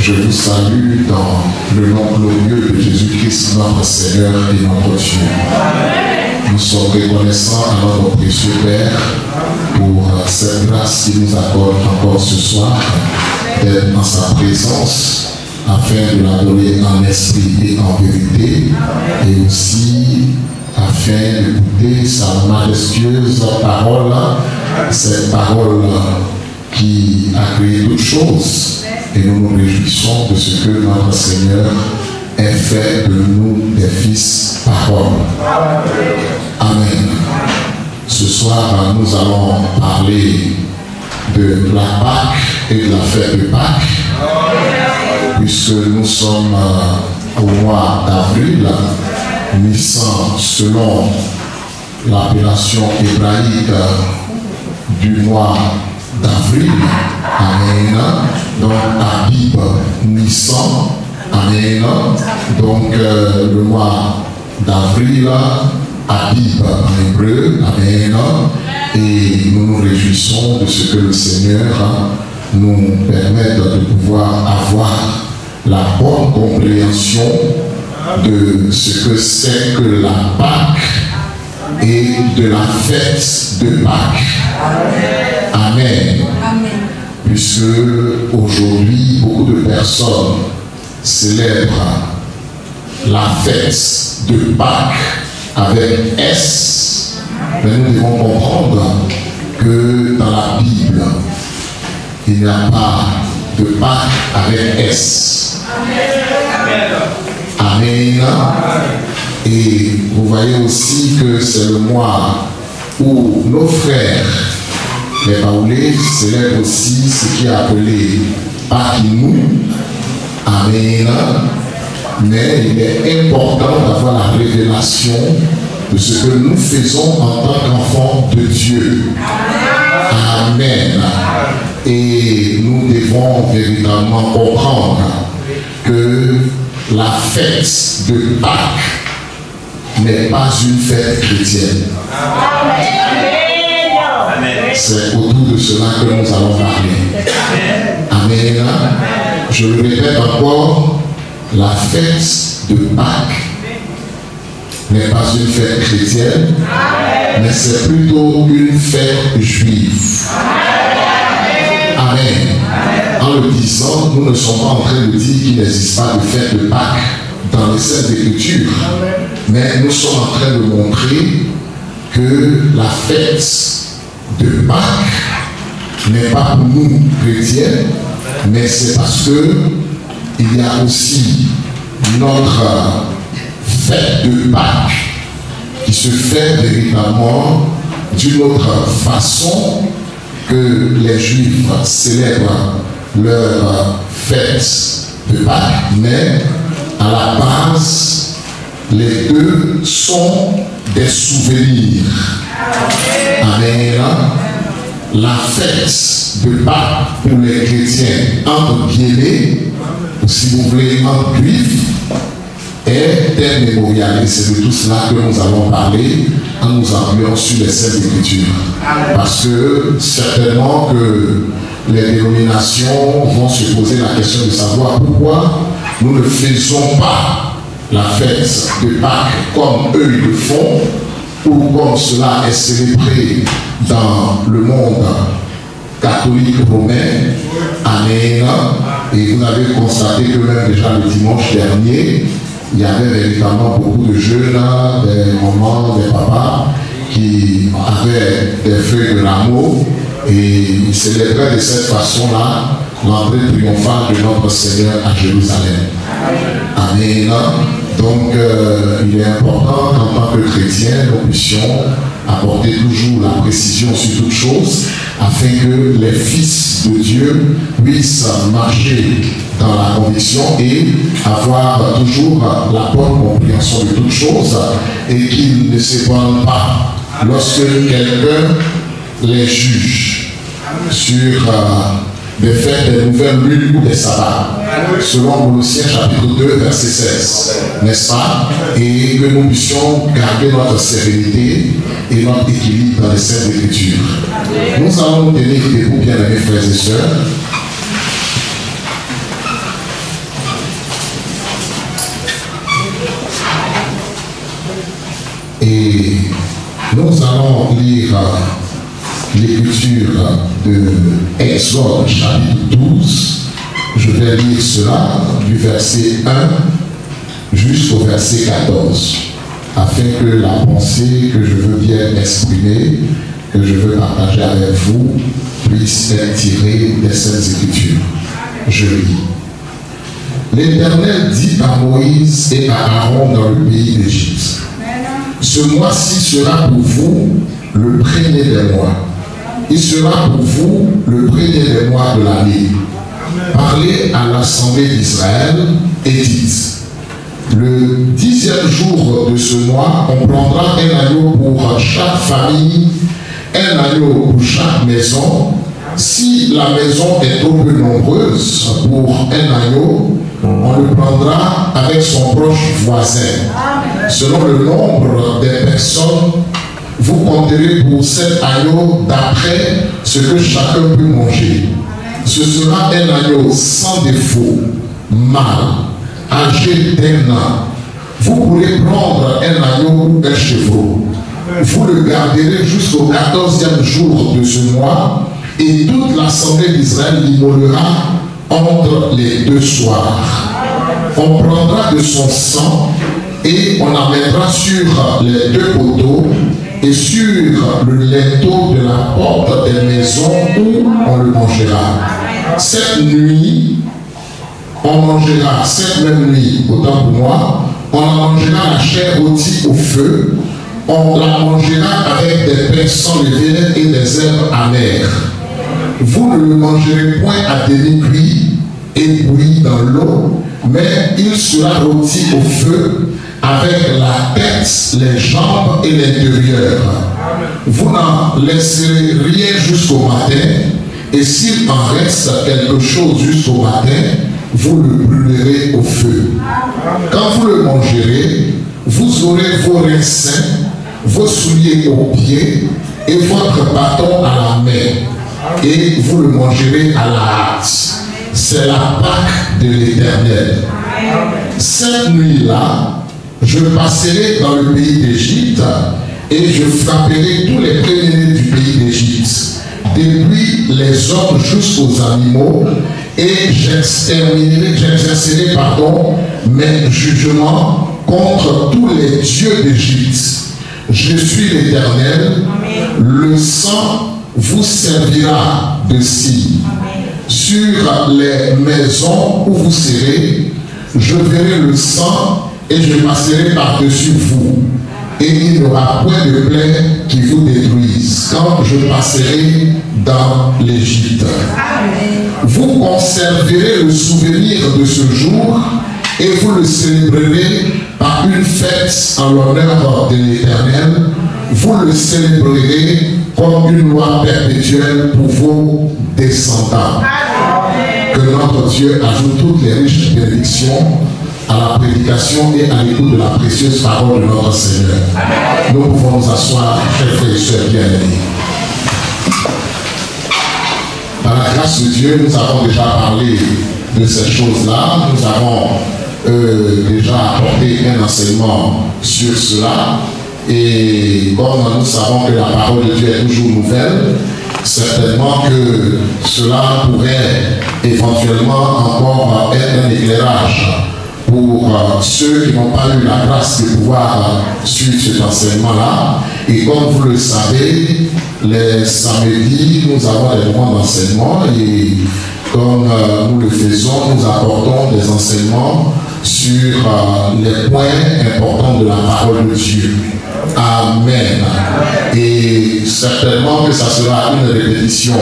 Je vous salue dans le nom glorieux de Jésus-Christ, notre Seigneur et notre Dieu. Nous sommes reconnaissants à notre précieux Père pour cette grâce qu'il nous accorde encore ce soir d'être dans sa présence afin de l'adorer en esprit et en vérité, et aussi afin d'écouter sa majestueuse parole, cette parole qui a créé toutes choses, et nous nous réjouissons de ce que notre Seigneur ait fait de nous des fils parole. Amen. Ce soir, nous allons parler de la Pâque et de la fête de Pâques, puisque nous sommes au mois d'avril, Nissan selon l'appellation hébraïque du mois d'avril. Amen. Donc Abib Nissan. Amen. Donc le mois d'avril, Abib en hébreu. Amen. Et nous nous réjouissons de ce que le Seigneur nous permette de pouvoir avoir la bonne compréhension de ce que c'est que la Pâque et de la fête de Pâques. Amen. Amen. Puisque aujourd'hui, beaucoup de personnes célèbrent la fête de Pâques avec S, mais nous devons comprendre que dans la Bible, il n'y a pas de Pâques avec S. Amen. Amen. Et vous voyez aussi que c'est le mois où nos frères, les Baoulés, célèbrent aussi ce qui est appelé Pakinou. Amen. Mais il est important d'avoir la révélation de ce que nous faisons en tant qu'enfants de Dieu. Amen. Et nous devons véritablement comprendre que la fête de Pâques n'est pas une fête chrétienne. C'est autour de cela que nous allons parler. Amen. Je le répète encore, la fête de Pâques n'est pas une fête chrétienne, mais c'est plutôt une fête juive. Amen. En le disant, nous ne sommes pas en train de dire qu'il n'existe pas de fête de Pâques dans les Saintes Écritures, mais nous sommes en train de montrer que la fête de Pâques n'est pas pour nous chrétiens, mais c'est parce que il y a aussi notre fête de Pâques qui se fait véritablement d'une autre façon que les Juifs célèbrent leur fête de Pâques, mais à la base, les deux sont des souvenirs. Amen. La fête de Pâques pour les chrétiens, entre guillemets, ou si vous voulez, entre juifs, est un mémorial. Et c'est de tout cela que nous allons parler en nous appuyant sur les Saintes Écritures. Parce que certainement que les dénominations vont se poser la question de savoir pourquoi nous ne faisons pas la fête de Pâques comme eux ils le font, ou comme cela est célébré dans le monde catholique romain. Amen. Et vous avez constaté que même déjà le dimanche dernier, il y avait véritablement beaucoup de jeunes, des mamans, des papas qui avaient des feuilles de rameaux et ils célébraient de cette façon-là l'entrée triomphale de notre Seigneur à Jérusalem. Amen. Donc, il est important qu'en tant que chrétiens, nous puissions apporter toujours la précision sur toutes choses, afin que les fils de Dieu puissent marcher dans la conviction et avoir toujours la bonne compréhension de toutes choses, et qu'ils ne s'ébranlent pas lorsque quelqu'un les juge sur des fêtes, des nouvelles lunes ou des sabbats, selon Colossiens chapitre 2, verset 16, n'est-ce pas? Et que nous puissions garder notre sérénité et notre équilibre dans les Saintes Écritures. Nous allons nous tenir debout, bien-aimés frères et sœurs. Et nous allons lire l'écriture de Exode chapitre 12. Je vais lire cela du verset 1 jusqu'au verset 14, afin que la pensée que je veux bien exprimer, que je veux partager avec vous, puisse être tirée des Saintes Écritures. Je lis. L'Éternel dit à Moïse et à Aaron dans le pays d'Égypte: ce mois-ci sera pour vous le premier des mois. Il sera pour vous le premier des mois de l'année. Parlez à l'assemblée d'Israël et dites: le 10e jour de ce mois, on prendra un agneau pour chaque famille, un agneau pour chaque maison. Si la maison est trop peu nombreuse pour un agneau, on le prendra avec son proche voisin. Selon le nombre des personnes, vous compterez pour cet agneau d'après ce que chacun peut manger. Ce sera un agneau sans défaut, mâle, âgé d'1 an. Vous pourrez prendre un agneau ou un chevreau. Vous le garderez jusqu'au 14e jour de ce mois, et toute l'assemblée d'Israël l'immolera entre les 2 soirs. On prendra de son sang et on amènera sur les 2 poteaux et sur le linteau de la porte des maisons où on le mangera. Cette nuit, on mangera, cette même nuit, autant pour moi, on mangera la chair rôtie au feu, on la mangera avec des pains sans levain et des herbes amères. Vous ne le mangerez point à demi-cuit et bouilli dans l'eau, mais il sera rôti au feu avec la tête, les jambes et l'intérieur. Vous n'en laisserez rien jusqu'au matin, et s'il en reste quelque chose jusqu'au matin, vous le brûlerez au feu. Quand vous le mangerez, vous aurez vos reins sains, vos souliers aux pieds et votre bâton à la main, et vous le mangerez à la hâte. C'est la Pâque de l'Éternel. Cette nuit-là, je passerai dans le pays d'Égypte et je frapperai tous les premiers-nés du pays d'Égypte, depuis les hommes jusqu'aux animaux, et j'exercerai mes jugements contre tous les dieux d'Égypte. Je suis l'Éternel. Le sang vous servira de signe. Sur les maisons où vous serez, je verrai le sang et je passerai par-dessus vous. Et il n'y aura point de plaie qui vous détruise quand je passerai dans l'Égypte. Vous conserverez le souvenir de ce jour et vous le célébrerez par une fête en l'honneur de l'Éternel. Vous le célébrerez comme une loi perpétuelle pour vos descendants. Que notre Dieu ajoute toutes les riches bénédictions à la prédication et à l'écoute de la précieuse parole de notre Seigneur. Nous pouvons nous asseoir, chers frères et sœurs bien-aimés. Par la grâce de Dieu, nous avons déjà parlé de ces choses-là. Nous avons déjà apporté un enseignement sur cela. Et comme nous savons que la parole de Dieu est toujours nouvelle, certainement que cela pourrait éventuellement encore être un éclairage pour ceux qui n'ont pas eu la grâce de pouvoir suivre cet enseignement-là. Et comme vous le savez, les samedis, nous avons des moments d'enseignement et comme nous le faisons, nous apportons des enseignements sur les points importants de la parole de Dieu. Amen. Et certainement que ça sera une répétition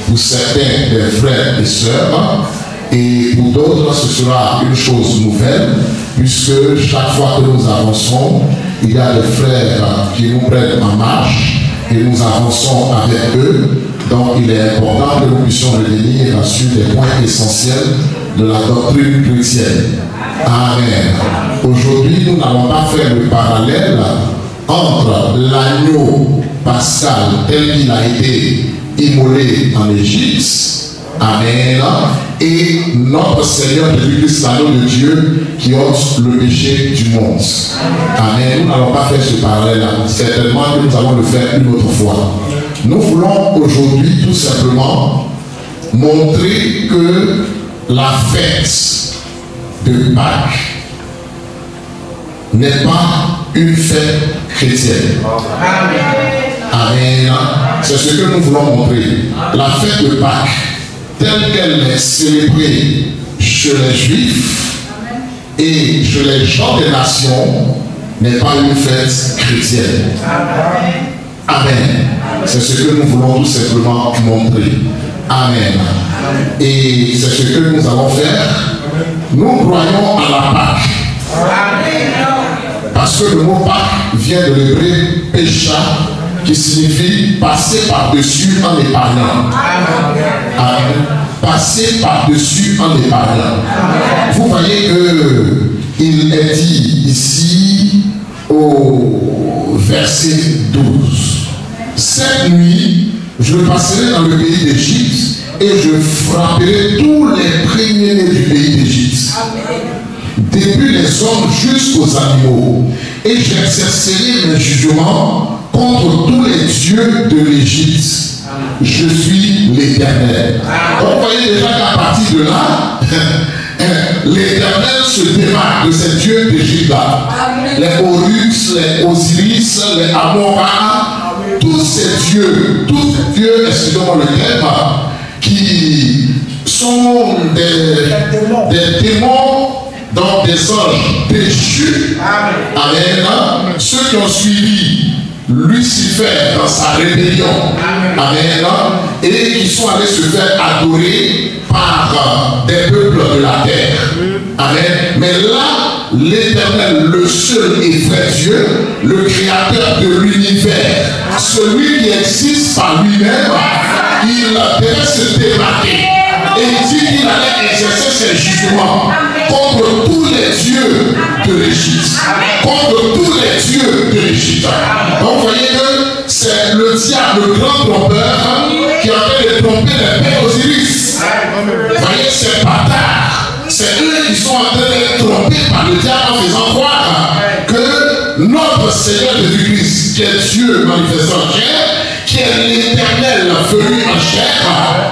pour certains des frères et sœurs, et pour d'autres ce sera une chose nouvelle, puisque chaque fois que nous avançons, il y a des frères qui nous prennent en marche et nous avançons avec eux. Donc il est important que nous puissions revenir sur des points essentiels de la doctrine chrétienne. Amen. Aujourd'hui, nous n'allons pas faire le parallèle entre l'agneau pascal tel qu'il a été immolé en Égypte Amen. Et notre Seigneur Jésus-Christ, l'agneau de Dieu, qui ôte le péché du monde. Amen. Nous n'allons pas faire ce parallèle-là. Certainement que nous allons le faire une autre fois. Nous voulons aujourd'hui tout simplement montrer que la fête de Pâques n'est pas une fête chrétienne. Amen. C'est ce que nous voulons montrer. La fête de Pâques, telle qu'elle est célébrée chez les Juifs et chez les gens des nations, n'est pas une fête chrétienne. Amen. C'est ce que nous voulons tout simplement montrer. Amen. Et c'est ce que nous allons faire. Nous croyons à la Pâque. Parce que le mot Pâque vient de l'hébreu pécha, qui signifie passer par-dessus en épargnant. Amen. Passer par-dessus en épargnant. Vous voyez qu'il est dit ici au verset 12. Cette nuit, je passerai dans le pays d'Égypte et je frapperai tous les premiers-nés du pays d'Égypte, depuis les hommes jusqu'aux animaux, et j'exercerai mes jugements contre tous les dieux de l'Égypte. Je suis l'Éternel. Donc vous voyez déjà qu'à partir de là, l'Éternel se démarque de ces dieux d'Égypte-là. Les Horus, les Osiris, les Amora, tous ces dieux, excusez-moi le terme, qui sont des démons, donc des anges déchus. Amen. Ceux qui ont suivi Lucifer dans sa rébellion. Amen. Et qui sont allés se faire adorer par des peuples de la terre. Amen. Mais là, l'Éternel, le seul et vrai Dieu, le créateur de l'univers, celui qui existe par lui-même, il devait se démarquer. Et il dit qu'il allait exercer ses jugements contre tous les dieux de l'Égypte. Contre tous les dieux de l'Égypte. Donc vous voyez que c'est le diable, le grand trompeur, qui est en train de tromper les pères Osiris. Vous voyez, ces bâtards, c'est eux qui sont en train d'être trompés par le diable en faisant croire que notre Seigneur Jésus-Christ, qui est Dieu manifesté en chair, qui est l'Éternel venu en chair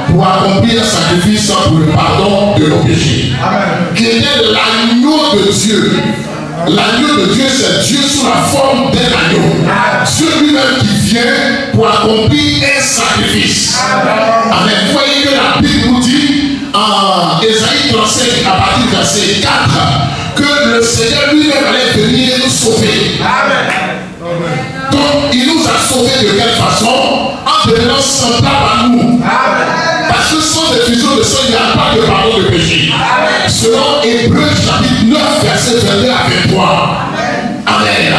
pour accomplir un sacrifice pour le pardon de nos péchés. Qui était l'agneau de Dieu. L'agneau de Dieu, c'est Dieu sous la forme d'un agneau. Dieu lui-même qui vient pour accomplir un sacrifice. Amen. Vous voyez que la Bible nous dit en Ésaïe 35 à partir du verset 4 que le Seigneur lui-même allait venir nous sauver. Donc il nous a sauvés de quelle façon? En devenant semblable à nous. Parce que sans effusion de sang, il n'y a pas de pardon de péché. Selon Hébreux chapitre 9, verset 22 à 23. Amen.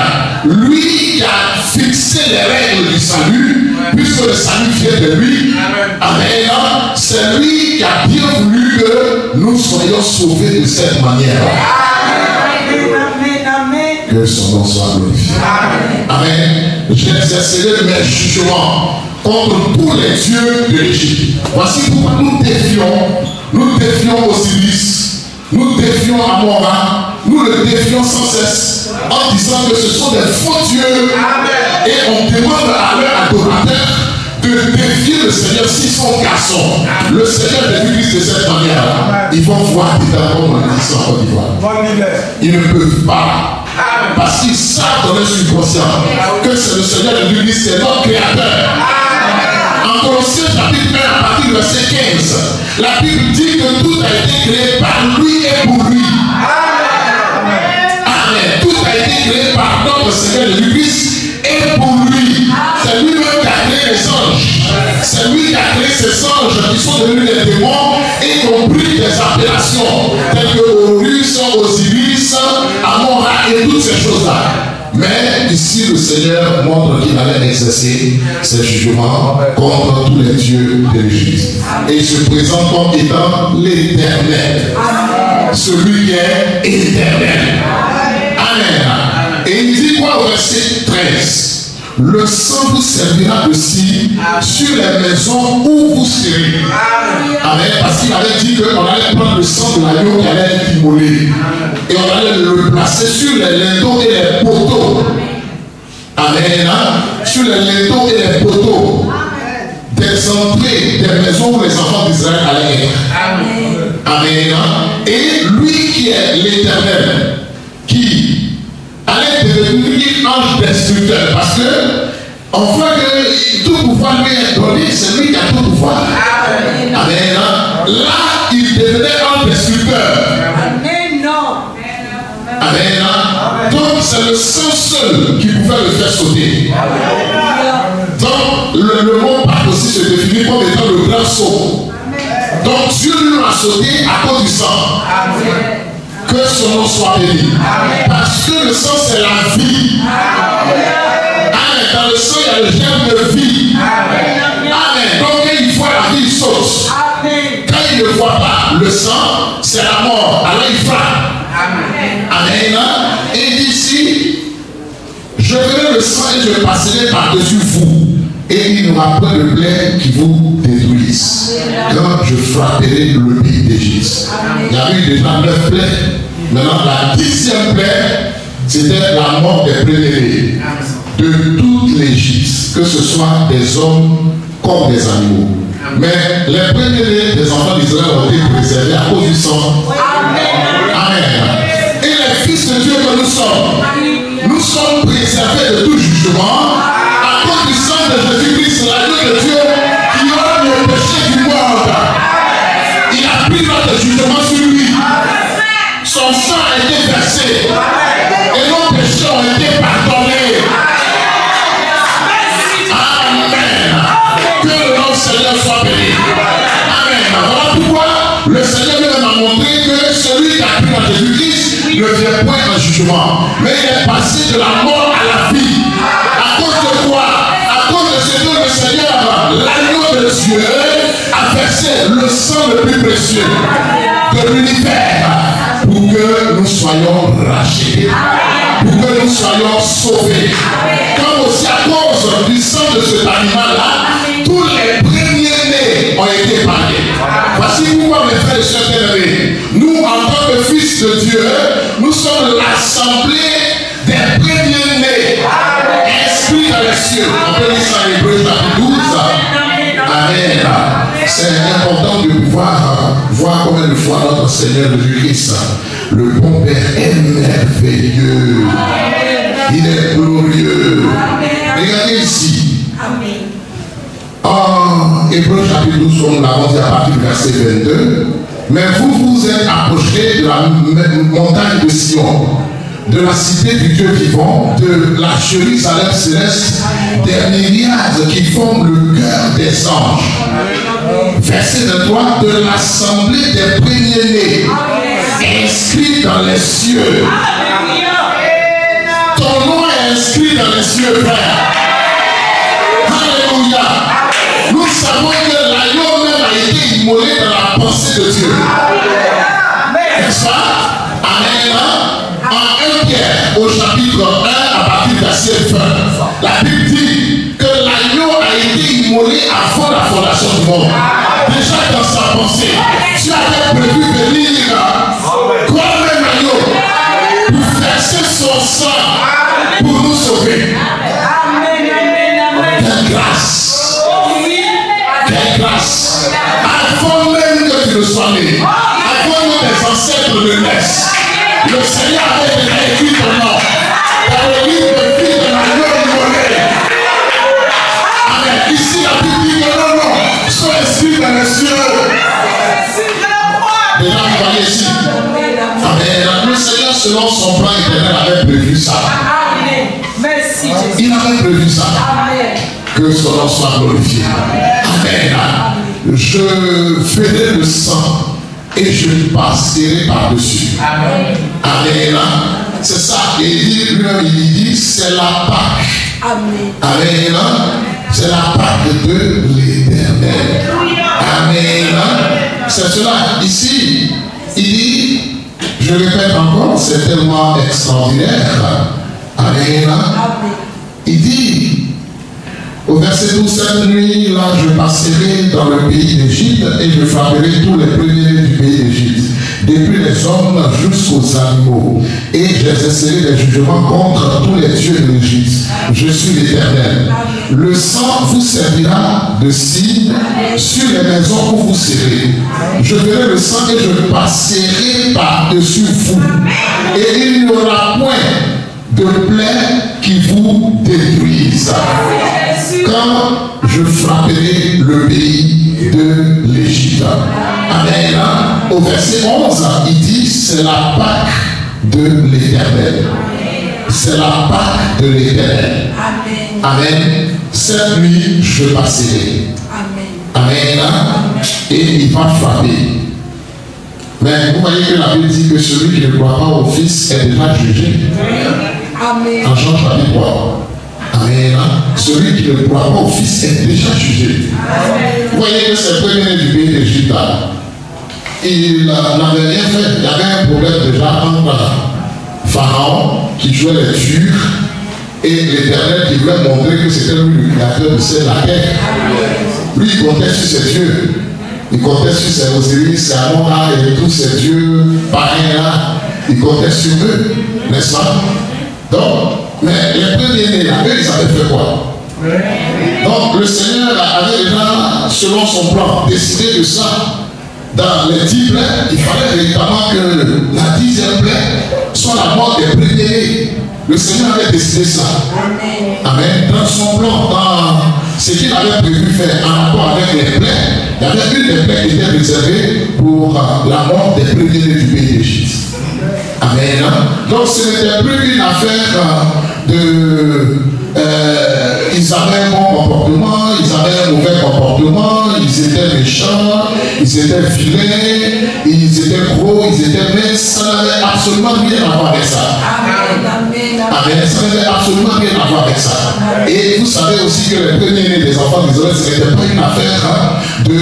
Lui qui a fixé les règles du salut, puisque le salut vient de lui. Amen. C'est lui qui a bien voulu que nous soyons sauvés de cette manière. Que son nom soit glorifié. Amen. J'exercerai mes jugements contre tous les dieux de l'Égypte. Voici pourquoi nous défions Osiris, nous défions Amora, nous le défions sans cesse en disant que ce sont des faux dieux. Amen. Et on demande à leurs adorateurs de défier le Seigneur s'ils sont garçons. Le Seigneur Jésus-Christ de cette manière. Ils vont voir différemment dans le en Côte d'Ivoire. Ils ne peuvent pas. Parce qu'ils savent dans leur subconscient que c'est le Seigneur Jésus-Christ, c'est notre créateur. En Colossiens chapitre 1 à partir du verset 15, la Bible dit que tout a été créé par lui et pour lui. Amen. Tout a été créé par notre Seigneur Jésus-Christ et pour lui. C'est lui-même qui a créé les anges. C'est lui qui a créé ces anges qui sont devenus des démons, y compris des appellations telles que Horus, Osiris, Amora et toutes ces choses-là. Mais ici, le Seigneur montre qu'il allait exercer ses jugements contre tous les dieux de l'Égypte. Et il se présente comme étant l'Éternel. Celui qui est éternel. Amen. Et il dit quoi au verset 13? le sang vous servira aussi sur les maisons où vous serez. Amen. Parce qu'il avait dit qu'on allait prendre le sang de l'agneau qui allait être immolé. Et on allait le placer sur les linteaux et les poteaux. Amen. Sur les linteaux et les poteaux des entrées des maisons où les enfants d'Israël allaient être. Amen. Et lui qui est l'Éternel, qui allait devenir ange destructeur, parce que on voit que tout pouvoir lui est donné, c'est lui qui a tout pouvoir. Amen. Là, il devenait ange destructeur. Amen. Donc c'est le sang seul qui pouvait le faire sauter. Donc le mot Pâques aussi se définit comme étant le grand saut. Donc Dieu lui a sauté à cause du sang. Que son nom soit béni. Parce que le sang c'est la vie. Amen. Dans le sang il y a le germe de vie. Amen. Donc quand il voit la vie, il saute. Quand il ne voit pas le sang, c'est la mort. Alors il frappe. Amen. Et d'ici, je verrai le sang et je passerai par-dessus vous. Et il n'y aura pas de plaie qui vous détruise. Quand je frapperai le pays d'Égypte. Il y a eu déjà 9 plaies. Maintenant, la 10e plaie, c'était la mort des premiers-nés de toute l'Égypte, que ce soit des hommes comme des animaux. Mais les premiers-nés des enfants d'Israël ont été préservés à cause du sang. Amen. Et les fils de Dieu que nous sommes préservés de tout jugement à cause du sang de Jésus-Christ, l'agneau de Dieu qui ôte le péché du monde. Il a pris notre jugement sur lui. Son sang a été versé et nos péchés ont été pardonnés. Amen. Que le nom du Seigneur soit béni. Amen. Voilà pourquoi le Seigneur nous a montré que celui qui a pris dans Jésus-Christ ne vient point en jugement, mais il est passé de la mort à la vie. À cause de quoi? À cause de ce que le Seigneur, l'agneau de Dieu, a versé le sang le plus précieux de l'univers pour que nous soyons rachetés, pour que nous soyons sauvés. Comme aussi à cause du sang de cet animal-là, tous les premiers-nés ont été épargnés. Voici pourquoi, mes frères et sœurs bien-aimés, nous, en tant que fils de Dieu, nous sommes l'assemblée des premiers-nés inscrits dans les cieux. On peut lire ça en Hébreux chapitre 12. Amen. C'est important de pouvoir voir combien de fois notre Seigneur Jésus-Christ, le bon Père, est merveilleux. Il est glorieux. Regardez ici. En Hébreux chapitre 12, comme nous l'avons dit à partir du verset 22, mais vous vous êtes approchés de la montagne de Sion, de la cité du Dieu vivant, de la Jérusalem céleste, des myriades qui forment le cœur des anges. Verset 23, de l'assemblée des premiers-nés, inscrits dans les cieux. Ton nom est inscrit dans les cieux, frère. Alléluia. Nous savons que l'agneau même a été immolé dans la pensée de Dieu. N'est-ce pas? Amen. En 1 Pierre, au chapitre 1, à partir du verset 20, la Bible dit que l'agneau a été immolé avant la fondation du monde. Déjà dans sa pensée, Dieu avait prévu venir comme un agneau pour verser son sang pour nous sauver. Quelle grâce! Quelle grâce! Avant même que tu ne sois né, avant que tes ancêtres ne naissent, le Seigneur avait déjà écrit ton nom dans le livre de vie de l'agneau immolé. Amen. Ici, la Bible dit que nos noms sont inscrits dans les cieux. Déjà, vous voyez ici. Amen. Le Seigneur, selon son plan éternel, avait prévu ça. Il avait prévu ça. Que son nom soit glorifié. Amen. Je ferai le sang et je passerai par-dessus. Amen. Amen. C'est ça. Et il dit, c'est la Pâque. Amen. Amen. C'est la Pâque de l'Éternel. Amen. C'est cela. Ici, il dit, je répète encore, c'est tellement extraordinaire. Amen. Il dit, Au verset 12, cette nuit, là, je passerai dans le pays d'Égypte et je frapperai tous les premiers du pays d'Égypte, depuis les hommes jusqu'aux animaux, et j'exercerai des jugements contre tous les dieux de l'Égypte. Je suis l'Éternel. Le sang vous servira de signe sur les maisons où vous serez. Je verrai le sang et je passerai par-dessus vous, et il n'y aura point de plaie qui vous détruise, quand je frapperai le pays de l'Égypte. Amen. Au verset 11, il dit, c'est la Pâque de l'Éternel. C'est la Pâque de l'Éternel. Amen. Cette nuit, je passerai. Amen. Et il va frapper. Mais vous voyez que la Bible dit que celui qui ne croit pas au Fils est déjà jugé. En Jean chapitre 3. Amen. Celui qui ne croit pas au Fils est déjà jugé. Vous voyez que c'est le premier du pays d'Égypte. Il n'avait rien fait. Il y avait un problème déjà entre Pharaon qui jouait les durs et l'Éternel qui voulait montrer que c'était lui le créateur de cette la terre. Lui, il comptait sur ses dieux. Il comptait sur ses Osiris, ses Amon-Ra et tous ces dieux païens-là. Il comptait sur eux, n'est-ce pas? Donc, mais les premiers-nés, là, eux, ils avaient fait quoi? Donc, le Seigneur avait déjà, selon son plan, décidé de ça. Dans les 10 plaies, il fallait véritablement que la 10e plaie soit la mort des premiers-nés. Le Seigneur avait décidé ça. Amen. Dans son plan, dans ce qu'il avait prévu faire en rapport avec les plaies, il y avait une des plaies qui était réservée pour la mort des premiers-nés du pays d'Égypte. Amen. Donc ce n'était plus une affaire de... ils avaient un bon comportement, ils avaient un mauvais comportement, ils étaient méchants, ils étaient filés, ils étaient gros, ils étaient minces, ça n'avait absolument rien à voir avec ça. Amen. Ça n'avait absolument rien à voir avec ça. Et vous savez aussi que les premiers-nés des enfants d'Israël, ce n'était pas une affaire de...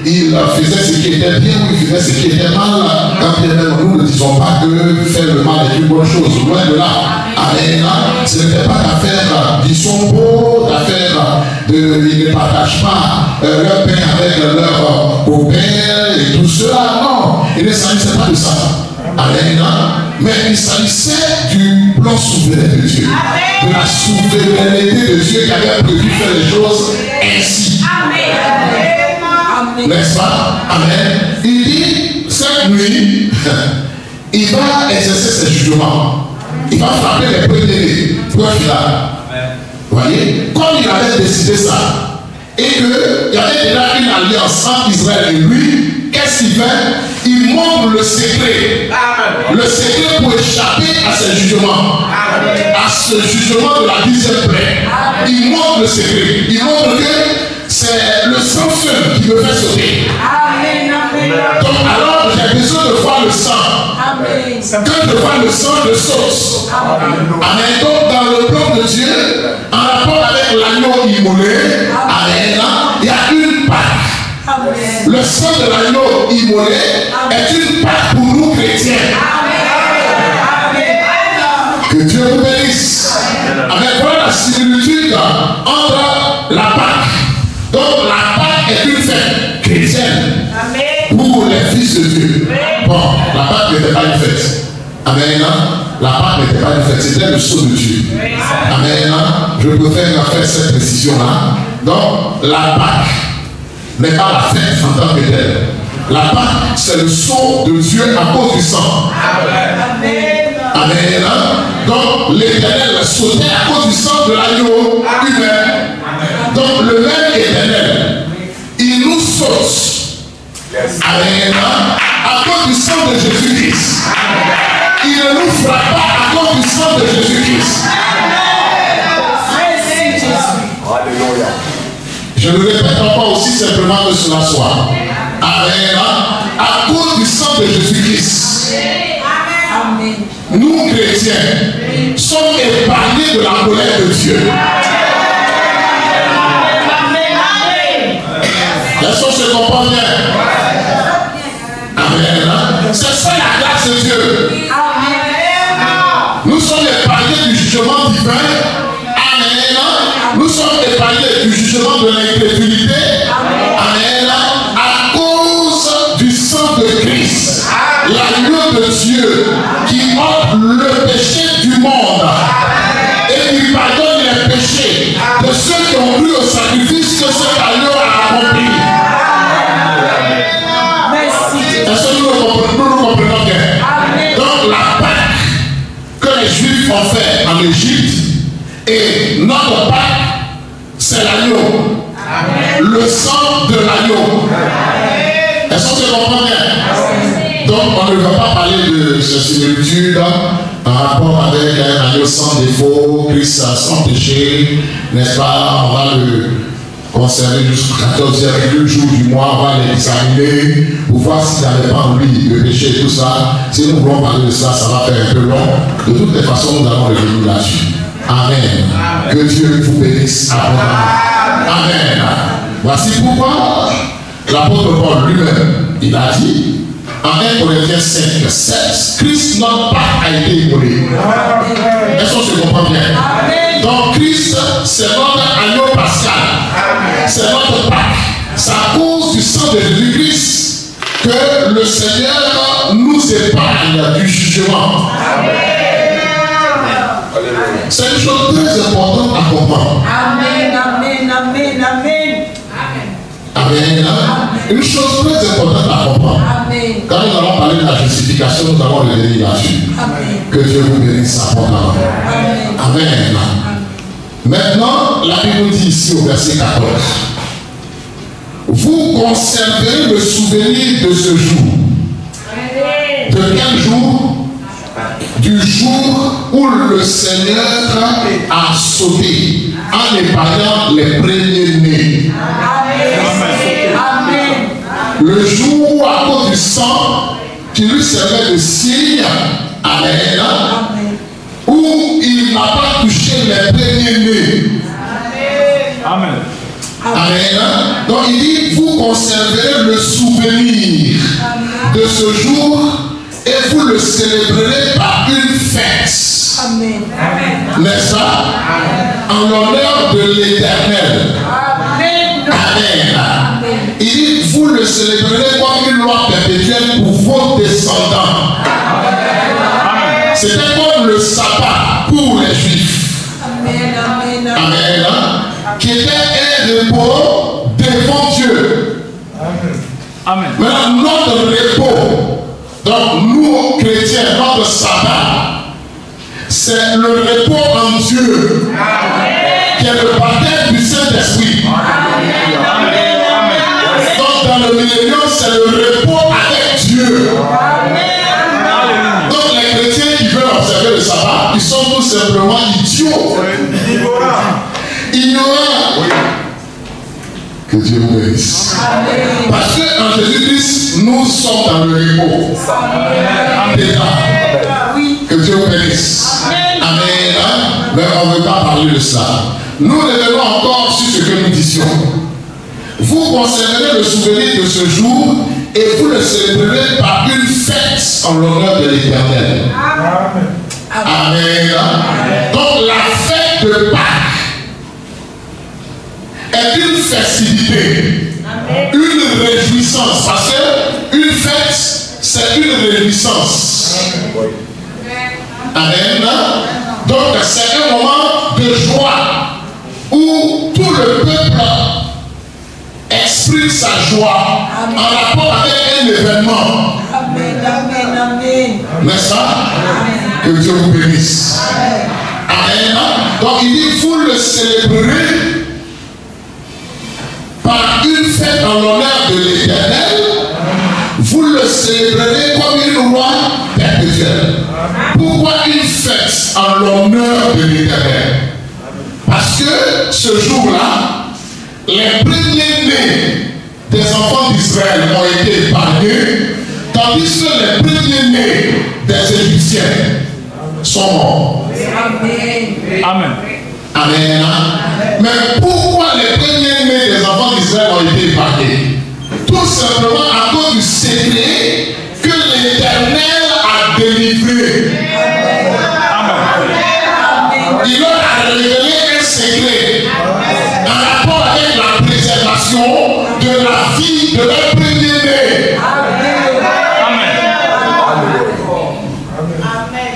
Ils faisaient ce qui était bien ou ils faisaient ce qui était mal. Quand bien même nous ne disons pas que faire le mal est une bonne chose, loin de là. Amen. Ce n'était pas d'affaire d'isombo, d'affaire de... Ils ne partagent pas leur pain avec leur beau-père et tout cela. Non, il ne s'agissait pas de ça. Amen. Mais il s'agissait du plan souverain de Dieu. De la souveraineté de Dieu qui avait prévu faire les choses ainsi. N'est-ce pas? Amen. Il dit, cette nuit, il va exercer ses jugements. Il va frapper les premiers-nés. Preuve là. Vous voyez? Comme il avait décidé ça, et qu'il y avait déjà une alliance entre Israël et lui, qu'est-ce qu'il fait? Il montre le secret. Le secret pour échapper à ces jugements. À ce jugement de la 10e plaie. Il montre le secret. Il montre que c'est le sang seul qui me fait sauter. Donc alors j'ai besoin de voir le sang. Quand je vois le sang, je saute. Amen. Donc dans le plan de Dieu, en rapport avec l'agneau immolé, amen, il y a une Pâque. Le sang de l'agneau immolé est une Pâque pour nous chrétiens. Que Dieu vous bénisse. Avec voilà la similitude entre la Pâque. Donc la Pâque est une fête chrétienne pour les fils de Dieu. Bon, la Pâque n'était pas une fête. Amen. La Pâque n'était pas une fête, c'était le sceau de Dieu. Amen. Je préfère faire cette précision-là. Donc, la Pâque n'est pas la fête en tant que telle. La Pâque, c'est le sceau de Dieu à cause du sang. Amen. Donc, l'Éternel sautait à cause du sang de l'agneau humain. Donc, le même Éternel, il nous saute. Amen. À cause du sang de Jésus-Christ. Il ne nous frappe pas à cause du sang de Jésus-Christ. Je ne le répète pas aussi simplement que cela soit. Amen. À cause du sang de Jésus-Christ. Nous, chrétiens, sommes épargnés de la colère de Dieu. Est-ce qu'on se comprend bien? Amen. C'est ça la grâce de Dieu. Nous sommes épargnés du jugement divin. Amen. Nous sommes épargné du jugement de l'incrédulité. Amen. À cause du sang de Christ, l'agneau de Dieu qui ôte le péché du monde et qui pardonne les péchés de ceux qui ont cru au sacrifice que cet agneau a accompli. Est-ce que nous comprenons bien? Donc la Pâque que les Juifs ont fait en Égypte et notre Pâque, c'est l'agneau. Le sang de l'agneau. Est-ce que tu comprends bien? Donc on ne va pas parler de cette similitude en rapport avec un agneau sans défaut, Christ sans péché, n'est-ce pas? On va le conserver jusqu'au 14e jour du mois, on va l'examiner pour voir s'il n'avait pas en lui le péché et tout ça. Si nous voulons parler de ça, ça va faire un peu long. De toutes les façons, nous allons revenir là-dessus. Amen. Que Dieu vous bénisse. Amen. Voici pourquoi l'apôtre Paul lui-même, il a dit en 1 Corinthiens 5, 7, Christ notre Pâque a été immolé. Est-ce que je comprends bien? Donc Christ, c'est notre agneau pascal. C'est notre Pâque. C'est à cause du sang de Jésus-Christ que le Seigneur nous épargne du jugement. C'est une chose très importante à comprendre. Amen, amen, amen, amen. Amen. Une chose très importante à comprendre. Amen. Quand nous allons parler de la justification, nous allons revenir là-dessus. Que Dieu vous bénisse abondamment. Amen. Amen. Maintenant, la Bible dit ici au verset 14. Vous conserverez le souvenir de ce jour. De quel jour? Du jour où le Seigneur a sauvé en épargnant les premiers-nés. Amen. Le jour où, à cause du sang qui lui servait de signe, amen, où il n'a pas touché les premiers-nés. Amen. Amen. Donc il dit, vous conserverez le souvenir de ce jour et vous le célébrerez par une fête. Amen. N'est-ce pas? En l'honneur de l'Éternel. Amen. Il dit, vous le célébrerez comme une loi perpétuelle pour vos descendants. C'était comme le sabbat pour les Juifs. Amen. Amen. Qui était un repos devant Dieu. Amen. Maintenant, notre repos, donc nous chrétiens, notre sabbat, c'est le repos en Dieu. Amen. Qui est le baptême du Saint-Esprit. Donc dans le millénium, c'est le repos avec Dieu. Amen. Donc les chrétiens qui veulent observer le sabbat, ils sont tout simplement idiots. Ignorants. Que Dieu vous bénisse. Parce qu'en Jésus-Christ, nous sommes dans le repos. Déjà. Que Dieu vous bénisse. Amen. Mais on ne veut pas parler de cela. Nous revenons encore sur ce que nous disions. Vous conserverez le souvenir de ce jour et vous le célébrerez par une fête en l'honneur de l'Éternel. Amen. Donc la fête de Pâques est une festivité, une réjouissance, parce qu'une fête, c'est une réjouissance. Amen. Donc c'est un moment de joie où tout le peuple exprime sa joie en rapport avec un événement. Amen. N'est-ce pas? Que Dieu vous bénisse. Amen. Donc il dit, vous le célébrerez par une fête en l'honneur de l'Éternel, vous le célébrerez comme une loi perpétuelle. Pourquoi une fête en l'honneur de l'Éternel? Parce que ce jour-là, les premiers-nés des enfants d'Israël ont été épargnés, tandis que les premiers-nés des Égyptiens sont morts. Amen. Amen. Mais pourquoi les premiers-nés des enfants d'Israël ont été épargnés? Tout simplement à cause du secret que l'Éternel a délivré. Amen. Il leur a révélé un secret. de leur premier-né.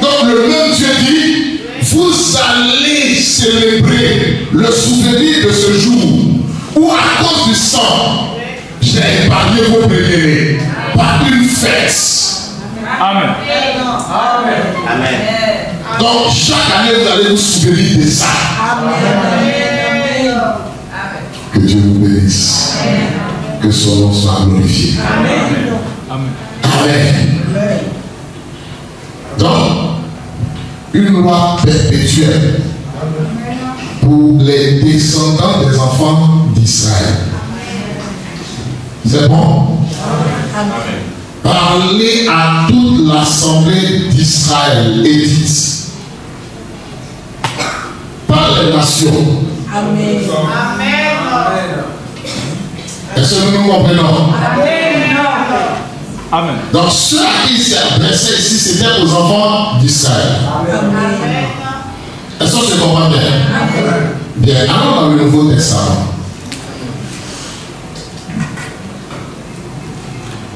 Donc le même Dieu dit, vous allez célébrer le souvenir de ce jour où à cause du sang, j'ai épargné vos premiers-nés par une fête. Amen. Amen. Donc chaque année vous allez vous souvenir de ça. Que Dieu vous bénisse. Que son nom soit glorifié. Amen. Donc, une loi perpétuelle pour les descendants des enfants d'Israël. C'est bon? Parlez à toute l'assemblée d'Israël et dites, par les nations. Amen. Est-ce que nous comprenons? Amen. Donc ceux à qui s'est adressé ici, c'était aux enfants d'Israël. Est-ce que tu comprends bien? Bien, allons dans le Nouveau Testament.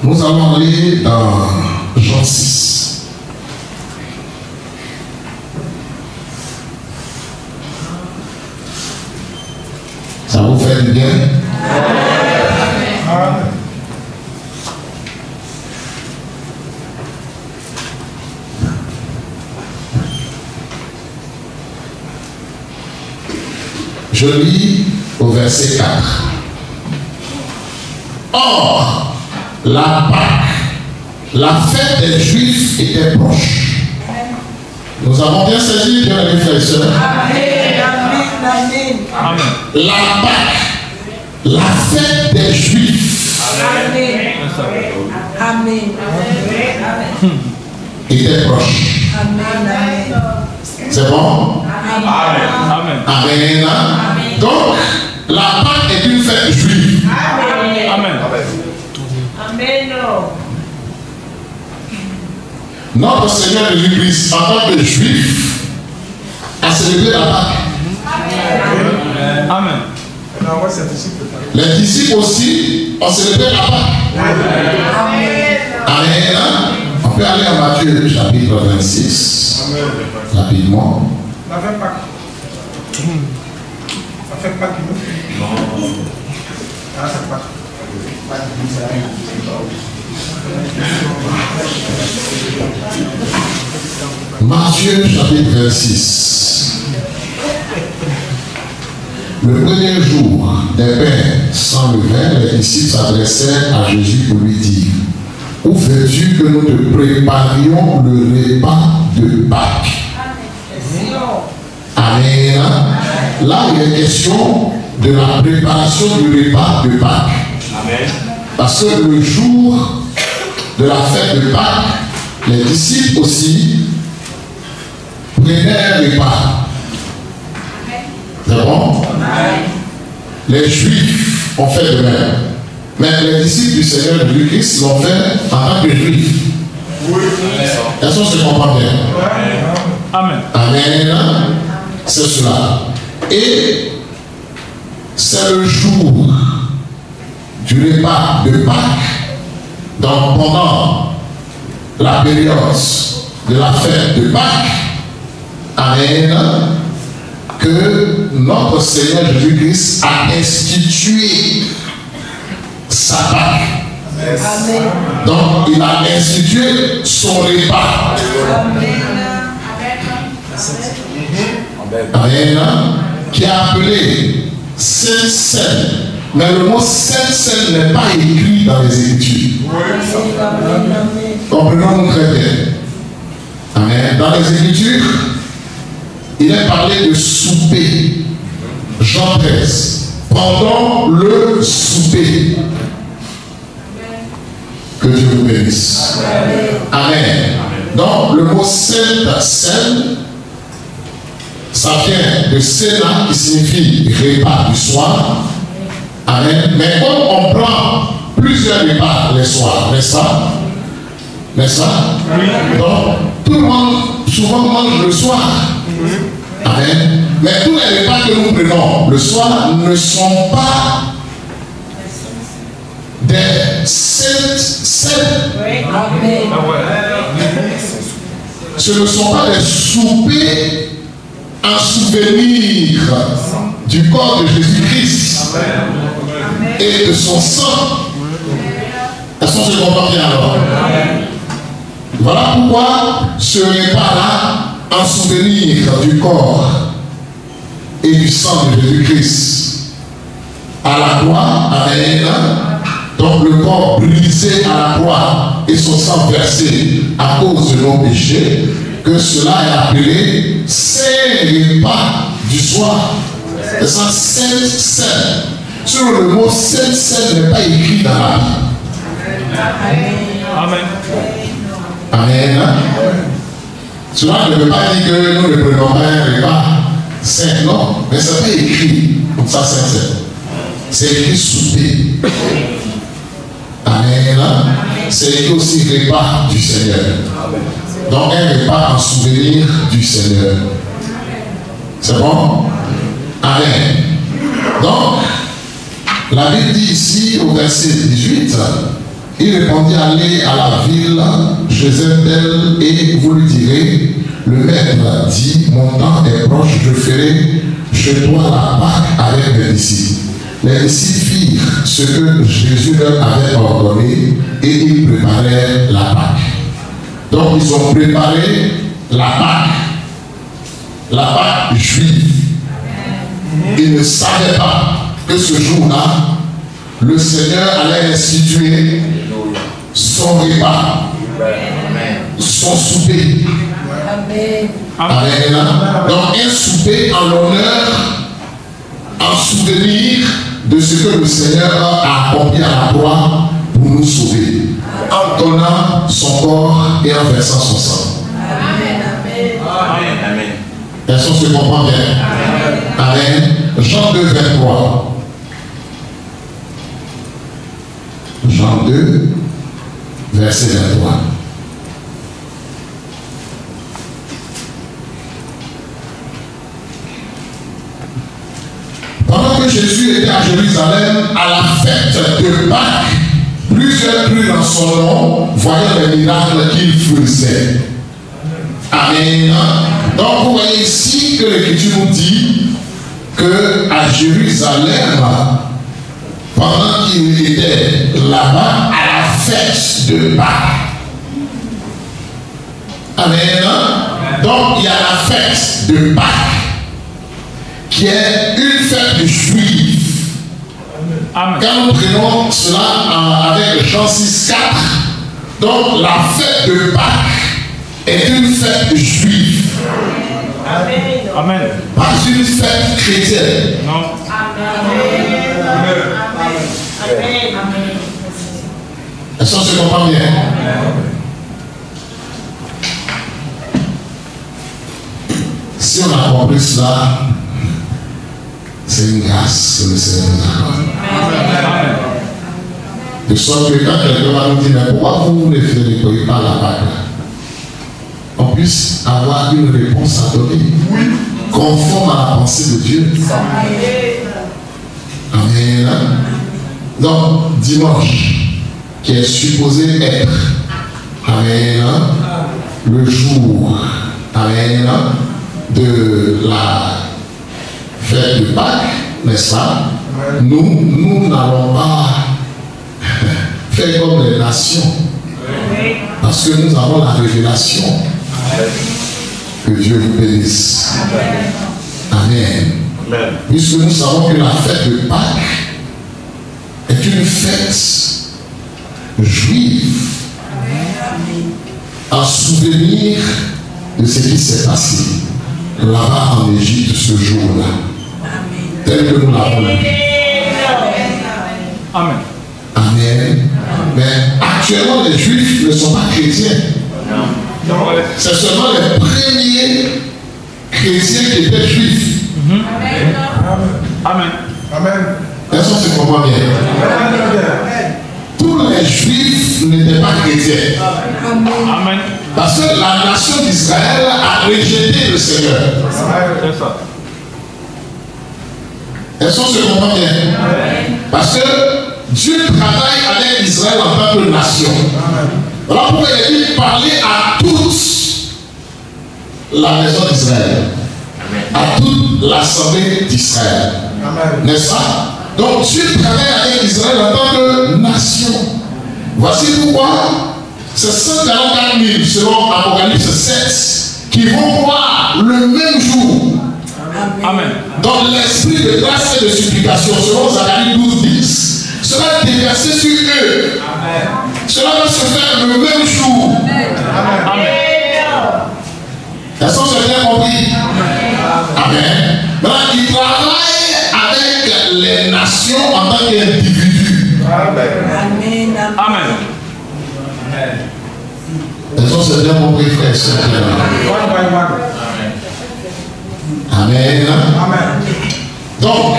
Nous allons aller dans Jean 6. Ça vous fait du bien? Je lis au verset 4. Or, la Pâque, la fête des Juifs était proche. Nous avons bien saisi, bien les frères et sœurs. Amen. La Pâque, la fête des Juifs était proche. C'est bon? Amen. Amen. Donc, la Pâque est une fête juive. Amen. Notre Seigneur Jésus-Christ, en tant que juif, a célébré la Pâque. Amen. Les disciples aussi ont célébré la Pâque. Amen. On peut aller à Matthieu chapitre 26. Rapidement. La fête Pâques. La fête Pâques. Non. Ah, c'est Pâques. Matthieu chapitre 26. Le premier jour des pains sans levain, les disciples s'adressèrent à Jésus pour lui dire, où veux-tu que nous te préparions le repas de Pâques? Amen. Là, il est question de la préparation du repas de Pâques. Amen. Parce que le jour de la fête de Pâques, les disciples aussi prenaient un repas. C'est bon? Les Juifs ont fait de même. Mais les disciples du Seigneur Jésus-Christ l'ont fait en tant que Juifs. Est-ce que je comprends bien? Amen. Amen. C'est cela. Et c'est le jour du repas de Pâques. Donc pendant la période de la fête de Pâques, amen, que notre Seigneur Jésus-Christ a institué sa Pâque. Amen. Donc il a institué son repas. Amen. Qui a appelé Sainte Seine. Mais le mot Sainte Seine n'est pas écrit dans les Écritures. Comprenons-nous très bien. Amen. Dans les Écritures, il est parlé de souper. Jean 13. Pendant le souper. Que Dieu vous bénisse. Amen. Donc, le mot Sainte Seine, ça vient de Sénat qui signifie repas du soir. Amen. Mais comme on prend plusieurs repas les soirs, n'est-ce pas? N'est-ce pas? Donc, tout le monde souvent mange le soir. Amen. Mais tous les repas que nous prenons le soir ne sont pas des des saintes scènes. Ce ne sont pas des soupers en souvenir du corps de Jésus-Christ et de son sang. Est-ce qu'on se comprend bien alors? Voilà pourquoi ce repas-là en souvenir du corps et du sang de Jésus-Christ à la croix, amen. Donc le corps brisé à la croix et son sang versé à cause de nos péchés, que cela est appelé saint repas du soir. C'est ça, sainte scène. Sur le mot sainte scène n'est pas écrit dans la Bible. Amen. Amen. Cela ne veut pas dire que nous ne prenons pas un repas saint, non, mais ce n'est pas écrit comme ça, sainte scène. C'est écrit souper. Amen. C'est écrit aussi repas du Seigneur. Donc un repas en souvenir du Seigneur. C'est bon? Amen. Donc, la Bible dit ici au verset 18, il répondit, allez à la ville chez un tel et vous lui direz, le maître dit, mon temps est proche, je ferai chez toi la Pâque avec mes disciples. Les disciples firent ce que Jésus leur avait ordonné et ils préparèrent la Pâque. Donc ils ont préparé la Pâque juive. Ils ne savaient pas que ce jour-là, le Seigneur allait instituer son repas, son souper. Amen. Donc un souper en l'honneur, en souvenir de ce que le Seigneur a accompli à la croix pour nous sauver, en donnant son corps et en versant son sang. Amen. Est-ce qu'on se comprend bien? Amen. Jean 2, 23. Jean 2, verset 23. Pendant que Jésus était à Jérusalem, à la fête de Pâques, plusieurs crurent dans son nom, voyant les miracles qu'il faisait. Amen. Donc vous voyez ici que l'Écriture nous dit que à Jérusalem, pendant qu'il était là-bas, à la fête de Pâques. Amen. Donc il y a la fête de Pâques, qui est une fête juive. Amen. Quand nous prenons cela avec Jean 6, 4, donc la fête de Pâques est une fête juive. Amen. Pas une fête chrétienne. Non. Est-ce qu'on se comprend bien? Si on a compris cela, c'est une grâce que le Seigneur nous accorde. De sorte que quand quelqu'un va nous dire, mais pourquoi vous ne faites pas la Pâque, on puisse avoir une réponse à donner, conforme à la pensée de Dieu. Amen. Donc, dimanche, qui est supposé être, amen, le jour, amen, de la fête de Pâques, n'est-ce pas? Nous n'allons pas faire comme les nations, parce que nous avons la révélation. Que Dieu vous bénisse. Amen. Amen. Puisque nous savons que la fête de Pâques est une fête juive en souvenir de ce qui s'est passé là-bas en Égypte ce jour-là, tel que nous l'avons lu. Amen. Amen. Mais actuellement, les Juifs ne sont pas chrétiens. C'est seulement les premiers chrétiens qui étaient juifs. Amen. Amen. Est-ce qu'on se comprend bien? Tous les juifs n'étaient pas chrétiens. Amen. Parce que la nation d'Israël a rejeté le Seigneur. C'est ça. Est-ce qu'on se comprend bien? Parce que Dieu travaille avec Israël en tant que nation. Voilà pourquoi il a dit parler à toute la maison d'Israël, à toute l'assemblée d'Israël. N'est-ce pas? Donc Dieu travaille avec Israël en tant que nation. Voici pourquoi ces 144 000 selon Apocalypse 7 qui vont voir le même jour. Amen. Donc l'esprit de grâce et de supplication selon Zacharie 12:10 sera déversé sur eux. Amen. Cela va se faire le même jour. Amen. Est-ce qu'on s'est bien compris? Amen. Maintenant, il travaille avec les nations en tant qu'individus. Amen. Amen. Est-ce qu'on s'est bien compris, frère et sœur? Amen. Amen. Donc,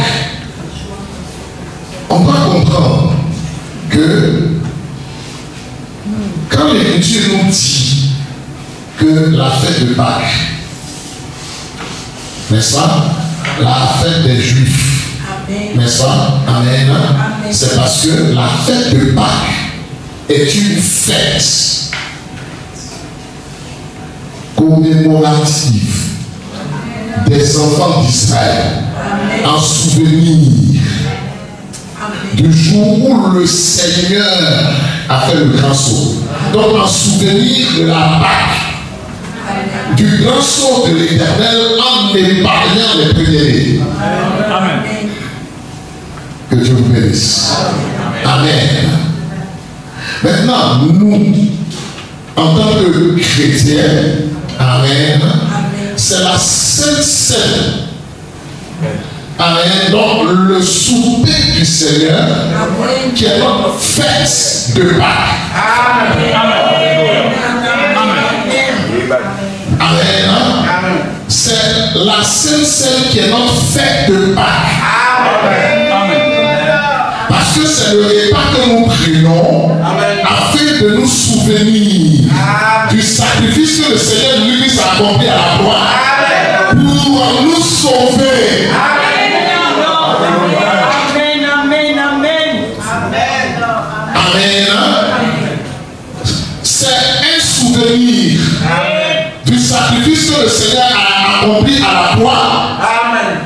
on doit comprendre que quand l'Écriture nous dit que la fête de Pâques, n'est-ce pas, la fête des Juifs, n'est-ce pas, amen, c'est parce que la fête de Pâques est une fête commémorative des enfants d'Israël en souvenir du jour où le Seigneur a fait le grand saut. Donc en souvenir de la Pâque, du grand saut de l'Éternel en épargnant les premiers. Amen. Que Dieu vous bénisse. Amen. Maintenant, nous, en tant que chrétiens, amen, c'est la Sainte Seine. Amen. Donc, le souper du Seigneur, qui est notre fête de Pâques. Amen. Amen. C'est la Sainte Seine qui est notre fête de Pâques. Amen. Parce que c'est le repas que nous prenons afin de nous souvenir du sacrifice que le Seigneur lui a accompli à la croix pour nous sauver. Amen. C'est un souvenir du sacrifice que le Seigneur a accompli à la croix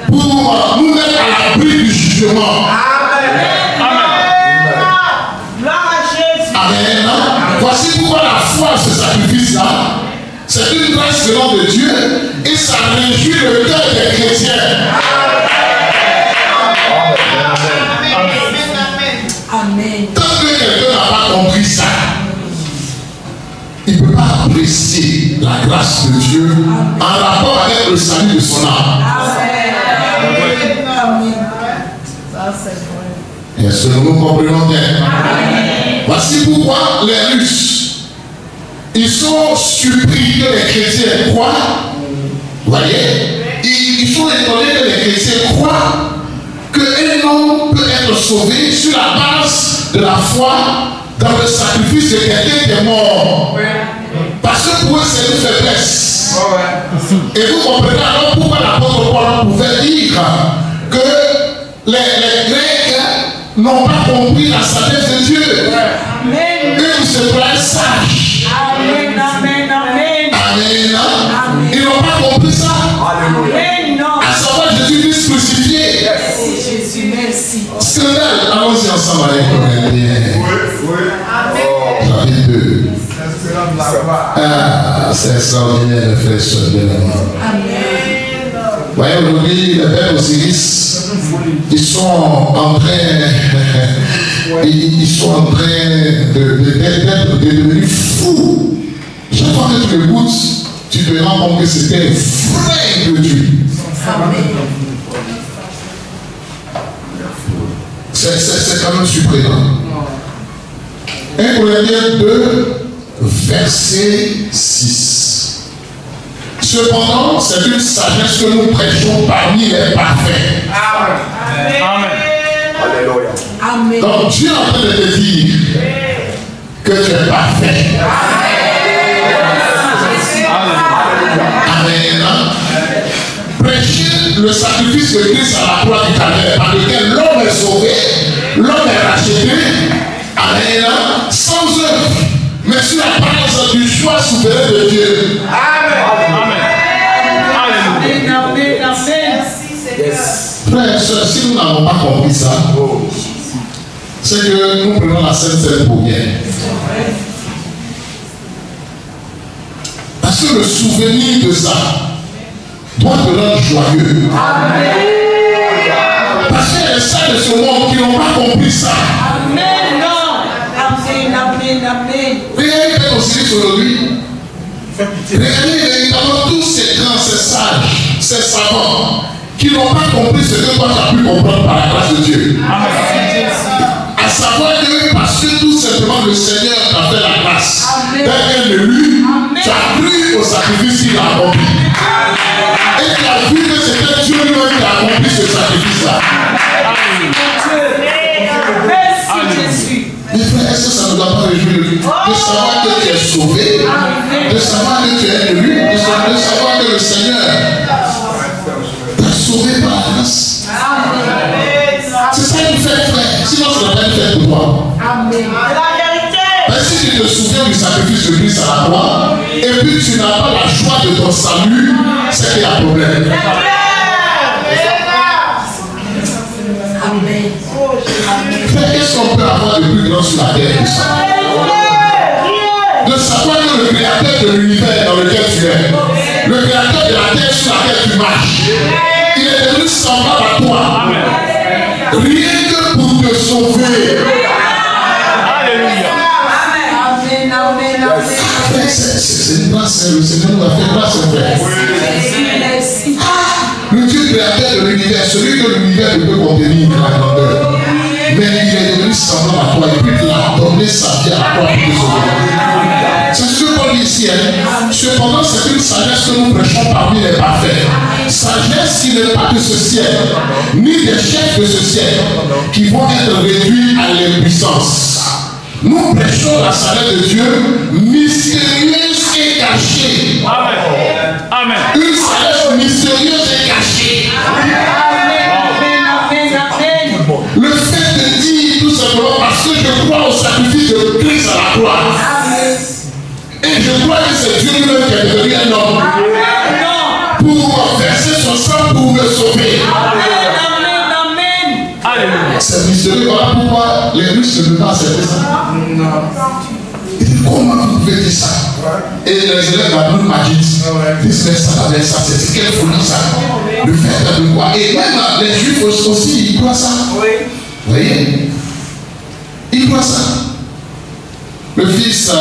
pour nous mettre à l'abri du jugement. Amen. Voici pourquoi la foi, ce sacrifice-là, c'est une grâce venant de Dieu et ça réjouit le cœur des chrétiens. Amen. Tant que quelqu'un n'a pas compris ça, il ne peut pas apprécier la grâce de Dieu en rapport avec le salut de son âme. Est-ce que nous comprenons bien? Voici pourquoi les Russes, ils sont surpris que les chrétiens croient. Vous voyez? Ils sont étonnés que les chrétiens croient qu'un homme peut être sauvé sur la base de la foi dans le sacrifice de quelqu'un qui est mort. Parce que pour eux, c'est une faiblesse. Et vous comprenez alors pourquoi l'apôtre Paul pouvait dire que les Grecs n'ont pas compris la sagesse de Dieu. Eux se croient sages. Amen. Ils n'ont pas compris ça. À savoir Jésus-Christ crucifié. Jésus, merci. Scandale. Allons-y ensemble avec Corinthiens. Chapitre 2. Ah, c'est extraordinaire, le frère Sodelan. Vous voyez, aujourd'hui, les pères Osiris, ils sont en train de devenir fous. Chaque fois que tu l'écoutes, tu te rends compte que c'était vrai de Dieu. C'est quand même surprenant. 1 Corinthiens 2, verset 6. Cependant, c'est une sagesse que nous prêchons parmi les parfaits. Amen. Amen. Donc Dieu est en train de te dire que tu es parfait. Amen. Prêcher le sacrifice de Christ à la croix du calvaire, par lequel l'homme est sauvé, l'homme est racheté, grâce du choix souverain de Dieu. Amen. Alléluia. Amen. Frères et sœurs, si nous n'avons pas compris ça, c'est que nous prenons la Sainte Seine pour rien. Parce que le souvenir de ça doit te rendre joyeux. Parce qu'il y a des saints de ce monde qui n'ont pas compris ça. Amen. Regardez peut-être aussi aujourd'hui. Regardez véritablement tous ces grands, ces sages, ces savants qui n'ont pas compris ce que toi tu as pu comprendre par la grâce de Dieu. À savoir que parce que tout simplement le Seigneur t'a fait la grâce d'être élu, tu as cru au sacrifice qu'il a accompli. Et tu as vu que c'était Dieu lui-même qui a accompli ce sacrifice-là. Merci Jésus. Mais frère, est-ce que ça ne doit pas réjouir de savoir que tu es sauvé, de savoir que tu es élu, de savoir que le Seigneur t'a sauvé par la grâce. C'est ça qui fait, frère. Sinon, ça ne va pas être fait pour toi. Mais si tu te souviens du sacrifice de Christ à la croix, et puis tu n'as pas la joie de ton salut, c'est qu'il y a un problème. Frère, qu'est-ce qu'on peut avoir de plus grand sur la terre que ça? De savoir que le créateur de l'univers dans lequel tu es, le créateur de la terre sur laquelle tu marches, il est devenu semblable à toi. Rien que pour te sauver. Alléluia. C'est une grâce, le Seigneur nous a fait grâce, frère. Le Dieu créateur de l'univers, celui que l'univers ne peut contenir la grandeur. Mais il est devenu semblable à toi et puis il a donné sa vie à toi pour te sauver. C'est ce que Paul dit ici. Cependant, c'est une sagesse que nous prêchons parmi les parfaits. Sagesse qui n'est pas de ce ciel, ni des chefs de ce ciel, qui vont être réduits à l'impuissance. Nous prêchons la sagesse de Dieu, mystérieuse et cachée. Amen. Une sagesse mystérieuse et cachée. Le fait de dire tout simplement parce que je crois au sacrifice de Christ à la croix. Et je crois que c'est Dieu lui-même qui est devenu un homme. Pour verser son sang pour me sauver. C'est mystérieux. Voilà pourquoi les Russes ne peuvent pas accepter ça. Et comment vous pouvez dire ça? Et les élèves d'Abdul Majid disent mais ça, c'est quelle folie ça? Le fait de quoi? Et même les Juifs aussi, ils croient ça. Vous voyez? Ils croient ça. Le fils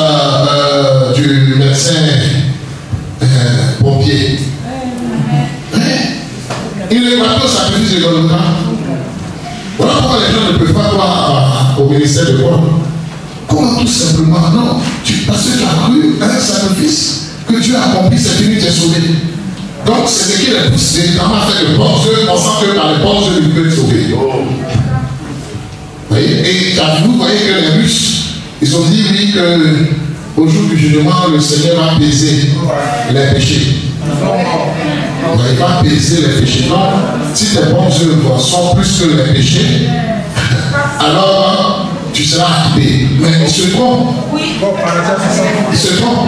du médecin pompier, il est battu au sacrifice de Golgotha. Voilà pourquoi les gens ne peuvent pas croire au ministère de quoi? Comment tout simplement? Non, parce que tu as cru à un sacrifice que Dieu a accompli, c'est fini, tu es sauvé. Donc c'est ce qui les pousse véritablement à faire de bons yeux, pensant que par les bons yeux, ils peuvent sauver. Vous voyez? Et vous voyez que les Russes, ils ont dit oui qu'au jour du jugement, le Seigneur va peser les péchés. Il va peser les péchés. Donc, si tes bons œuvres sont plus que les péchés, alors tu seras acquitté. Mais il se trompe. Il se trompe.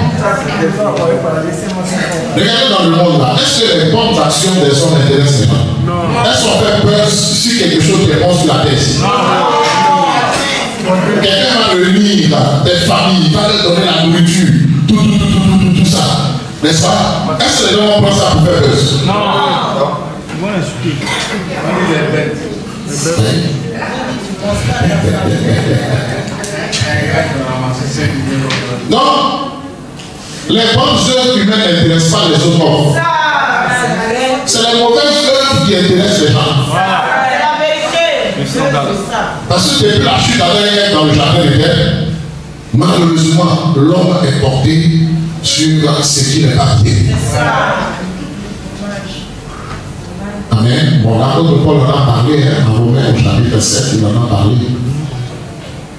Regardez dans le monde là. Est-ce que les bonnes actions des hommes intéressent les gens? Est-ce qu'on fait peur si quelque chose est bon sur la terre? Quelqu'un va réunir des familles, il va leur donner la nourriture, tout ça. N'est-ce pas? Est-ce que les gens vont prendre ça pour faire peur? Non. Non. Les bonnes œuvres humaines n'intéressent pas les autres hommes. C'est les mauvaises œuvres qui intéressent les gens. Parce que depuis la chute d'Adam dans le jardin d'Éden, malheureusement, l'homme est porté sur ce qui n'est pas bien. Amen. Bon, l'apôtre Paul en a parlé, en Romains au chapitre 7, il en a parlé.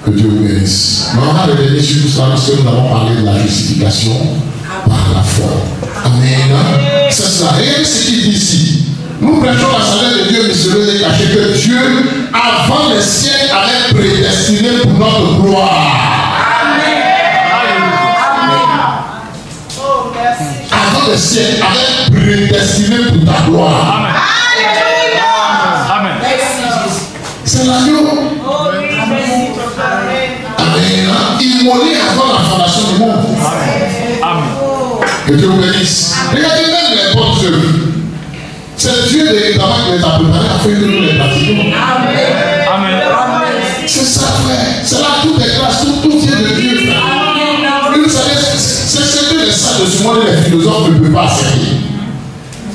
Que Dieu vous bénisse. Mais on va revenir sur tout ça parce que nous avons parlé de la justification par la foi. Amen. C'est cela. Regardez ce qu'il dit ici. Nous prêchons la sagesse de Dieu mystérieuse et cachée que Dieu, avant les siècles, avait prédestiné pour notre gloire. Amen. des siècles avait prédestiné pour ta gloire. Amen. Amen. C'est l'agneau. Amen. Immolé avant la fondation du monde. Amen. Que Dieu vous bénisse. Regardez même les bonnes œuvres. C'est Dieu des travaux qui les a préparés afin que nous les pratiquions. Amen. C'est ça, frère. C'est là tout est grâce, tout vient de Dieu, frère. Et vous savez, c'est ce que les sages de ce monde et les philosophes ne peuvent pas accepter.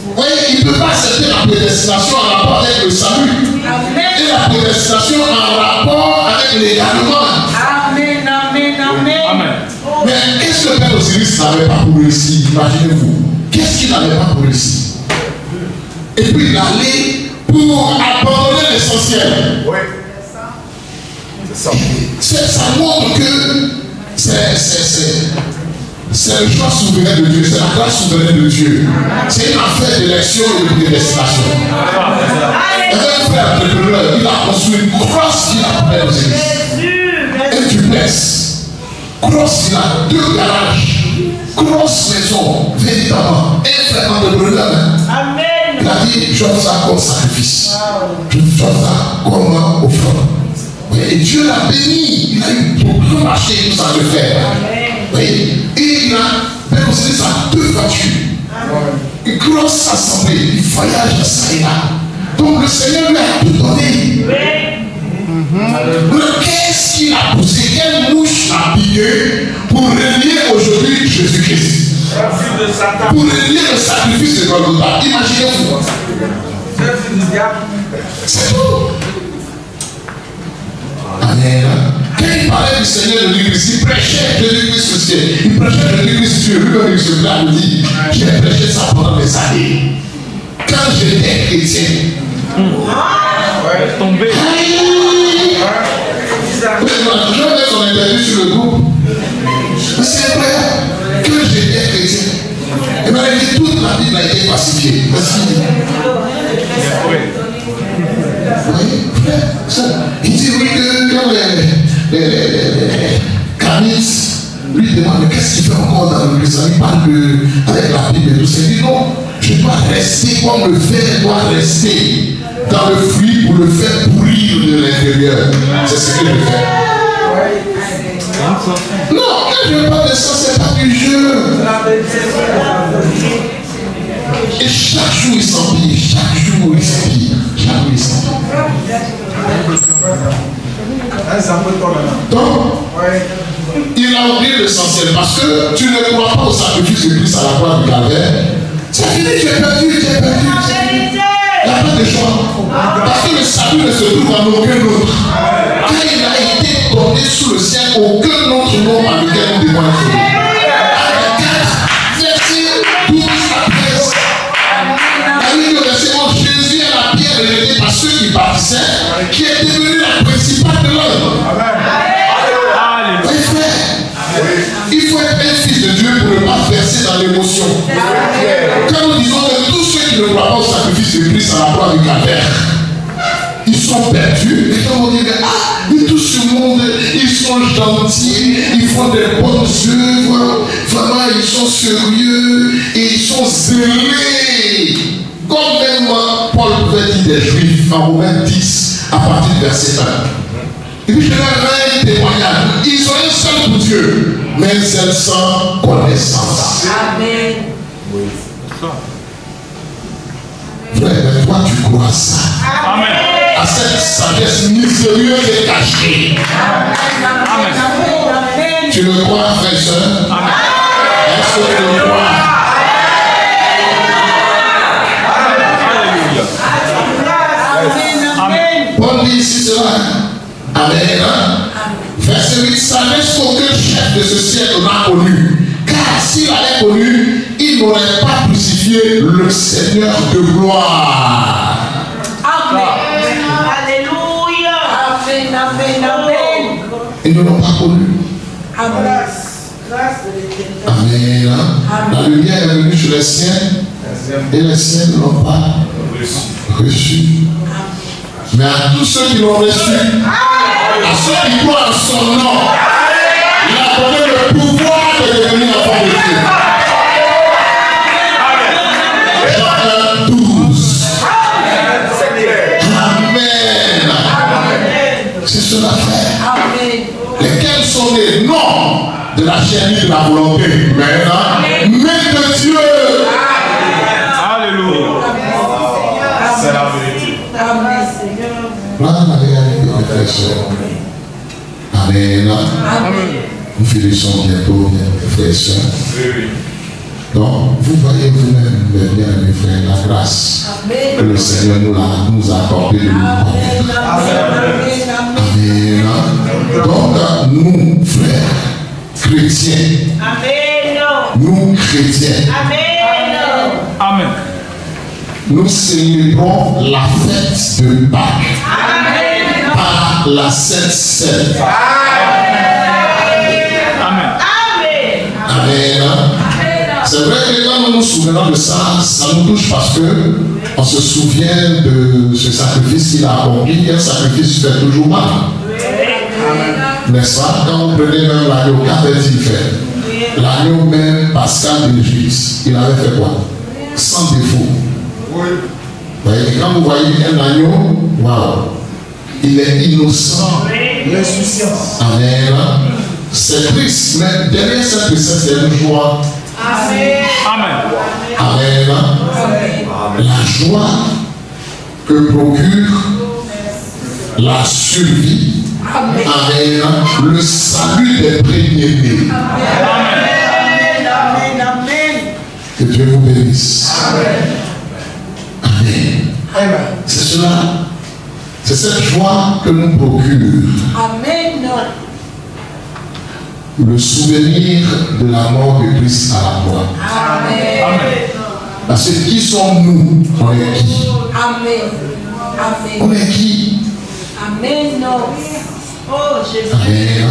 Vous voyez, ils ne peuvent pas accepter la prédestination en rapport avec le salut. Et la prédestination en rapport avec l'égarement. Amen, amen, amen. Amen. Mais qu'est-ce que le Père Osiris n'avait pas pour réussir? Imaginez-vous. Qu'est-ce qu'il n'avait pas pour réussir? Et puis il allait pour abandonner l'essentiel. Oui. C'est ça. Ça montre que c'est le choix souverain de Dieu, c'est la grâce souveraine de Dieu. C'est une affaire d'élection et de prédestination. Il y avait un frère entrepreneur, il a construit une crosse qu'il a appelée Osiris. Un duplex. Crosse, il a 2 garages. Grosse maison, véritablement. Un frère entrepreneur. Amen. Il a dit, j'offre ça comme sacrifice. Je offre ça comme offrande. Et Dieu l'a béni. Il a eu beaucoup marché tout ça de faire. Oui. Et il a construit ça 2 voitures. Une grosse assemblée. Il voyage de ça et là. Donc le Seigneur lui a tout donné. Mais qu'est-ce qu'il a poussé? Quelle mouche a piqué pour renier aujourd'hui Jésus-Christ? Pour renier le sacrifice de Golgotha. Imaginez-vous. C'est tout. Amen. Quand il parlait du Seigneur de l'Église, il prêchait Jésus-Christ au ciel. Il prêchait Jésus-Christ Dieu. Lui-même, il se blâme, il dit, j'ai prêché ça pendant des années. Quand j'étais chrétien. Tombé. Je mets son interview sur le groupe. C'est vrai que j'étais chrétien. Et bien, il dit toute la Bible a été falsifiée. Merci. Il dit oui que quand les Canis lui demandent mais qu'est-ce qu'il fait encore dans le Christ? Il parle avec la Bible et tout ça. Il dit non, je dois rester comme le fer doit rester dans le fruit pour le faire pourrir de l'intérieur. C'est ce que je fais. Non, quand je parle de ça, c'est pas du jeu. Et chaque jour il s'empire, chaque jour il s'empire, chaque jour il s'empire. Donc, il a oublié l'essentiel parce que tu ne crois pas au sacrifice de Christ à la croix du calvaire. C'est fini, tu es perdu, tu es perdu. Il n'y a pas de choix. Parce que le salut ne se trouve en aucun autre. Quand il a été donné sous le ciel, aucun autre nom par lequel nous devons être sauvés. Jésus est la pierre rejetée par ceux qui bâtissaient, qui est devenue la principale de l'œuvre. Il faut être un fils de Dieu pour ne pas verser dans l'émotion. Quand nous disons que tous ceux qui ne croient pas au sacrifice de Christ à la croix du calvaire, ils sont perdus. Et quand on dit, mais tout ce monde, ils sont gentils, ils font des bonnes œuvres, vraiment ils sont sérieux et ils sont zélés. Comme même Paul pouvait dire des Juifs en Romains 10 à partir du verset 1. Et puis je leur rends un témoignage. Ils ont un seul pour Dieu, mais un seul sans connaissance. Amen. Oui. Frère, toi tu crois ça. Amen. À cette sagesse mystérieuse et cachée. Amen. Tu le crois, frère et soeur? Amen. Est-ce que tu le crois? Paul dit ici cela. Amen. Verset 8. Sagesse qu'aucun chef de ce siècle n'a connu. Car s'il avait connu, il n'aurait pas crucifié le Seigneur de gloire. Amen. Alléluia. Amen. Amen. Amen. Ils ne l'ont pas connu. Amen. Amen. La lumière est venue sur les siens et les siens ne l'ont pas reçu. Mais à tous ceux qui l'ont reçu, à ceux qui croient en son nom, il a donné le pouvoir de devenir enfant de Dieu. chair ni de la volonté humaine, mais de Dieu. Alléluia. C'est la vérité. Voilà la réalité, mes frères et sœurs. Amen. Nous finissons bientôt, mes frères et sœurs. Donc, vous voyez vous-même, mes bien-aimés frères, la grâce que le Seigneur nous a accordée de nous connaître. Amen. Donc, nous, frères, chrétiens, nous, chrétiens, Amen. nous célébrons la fête de Pâques par la Sainte Seine. Amen. Amen. C'est vrai que quand nous nous souvenons de ça, ça nous touche parce que on se souvient de ce sacrifice qu'il a accompli. Un sacrifice fait toujours mal. N'est-ce pas? Quand vous prenez même l'agneau, qu'avait-il fait? L'agneau même pascal d'Égypte, il avait fait quoi? Sans défaut. Et quand vous voyez un agneau, waouh, il est innocent. Amen. C'est triste, mais derrière cette tristesse, il y a une joie. Amen. Amen. La joie que procure la survie. Amen. Le salut des premiers-nés. Que Dieu vous bénisse. Amen. C'est cela. C'est cette joie que nous procure. Amen. Le souvenir de la mort de Christ à la croix. Amen. Parce que qui sommes-nous? On est qui? Amen. On est qui? Amen. Oh Jésus. Amen.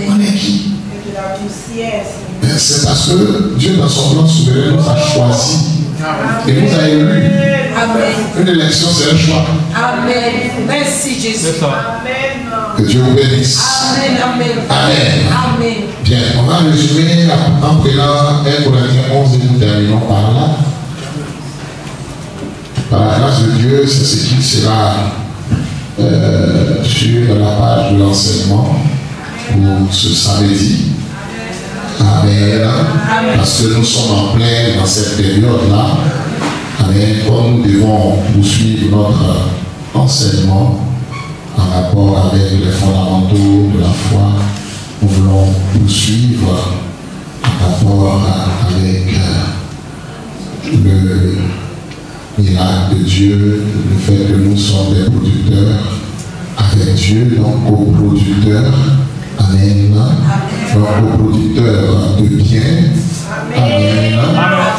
On est qui? C'est parce que Dieu, dans son plan souverain, nous a choisi et nous a élus. Amen. Une élection, c'est un choix. Amen. Merci Jésus. C'est ça. Amen. Que Dieu vous bénisse. Amen. Amen. Amen. Amen. Bien, on va résumer en prenant 1 Corinthiens 11 et nous terminons par là. Par la grâce de Dieu, c'est ce qui sera sur la page de l'enseignement pour ce samedi. Amen. Parce que nous sommes en plein dans cette période-là. Amen. Comme nous devons poursuivre notre enseignement en rapport avec les fondamentaux de la foi, nous voulons poursuivre en rapport avec le miracle de Dieu, le fait que nous sommes des producteurs avec Dieu, donc coproducteurs. Amen. Donc coproducteurs de bien. Amen.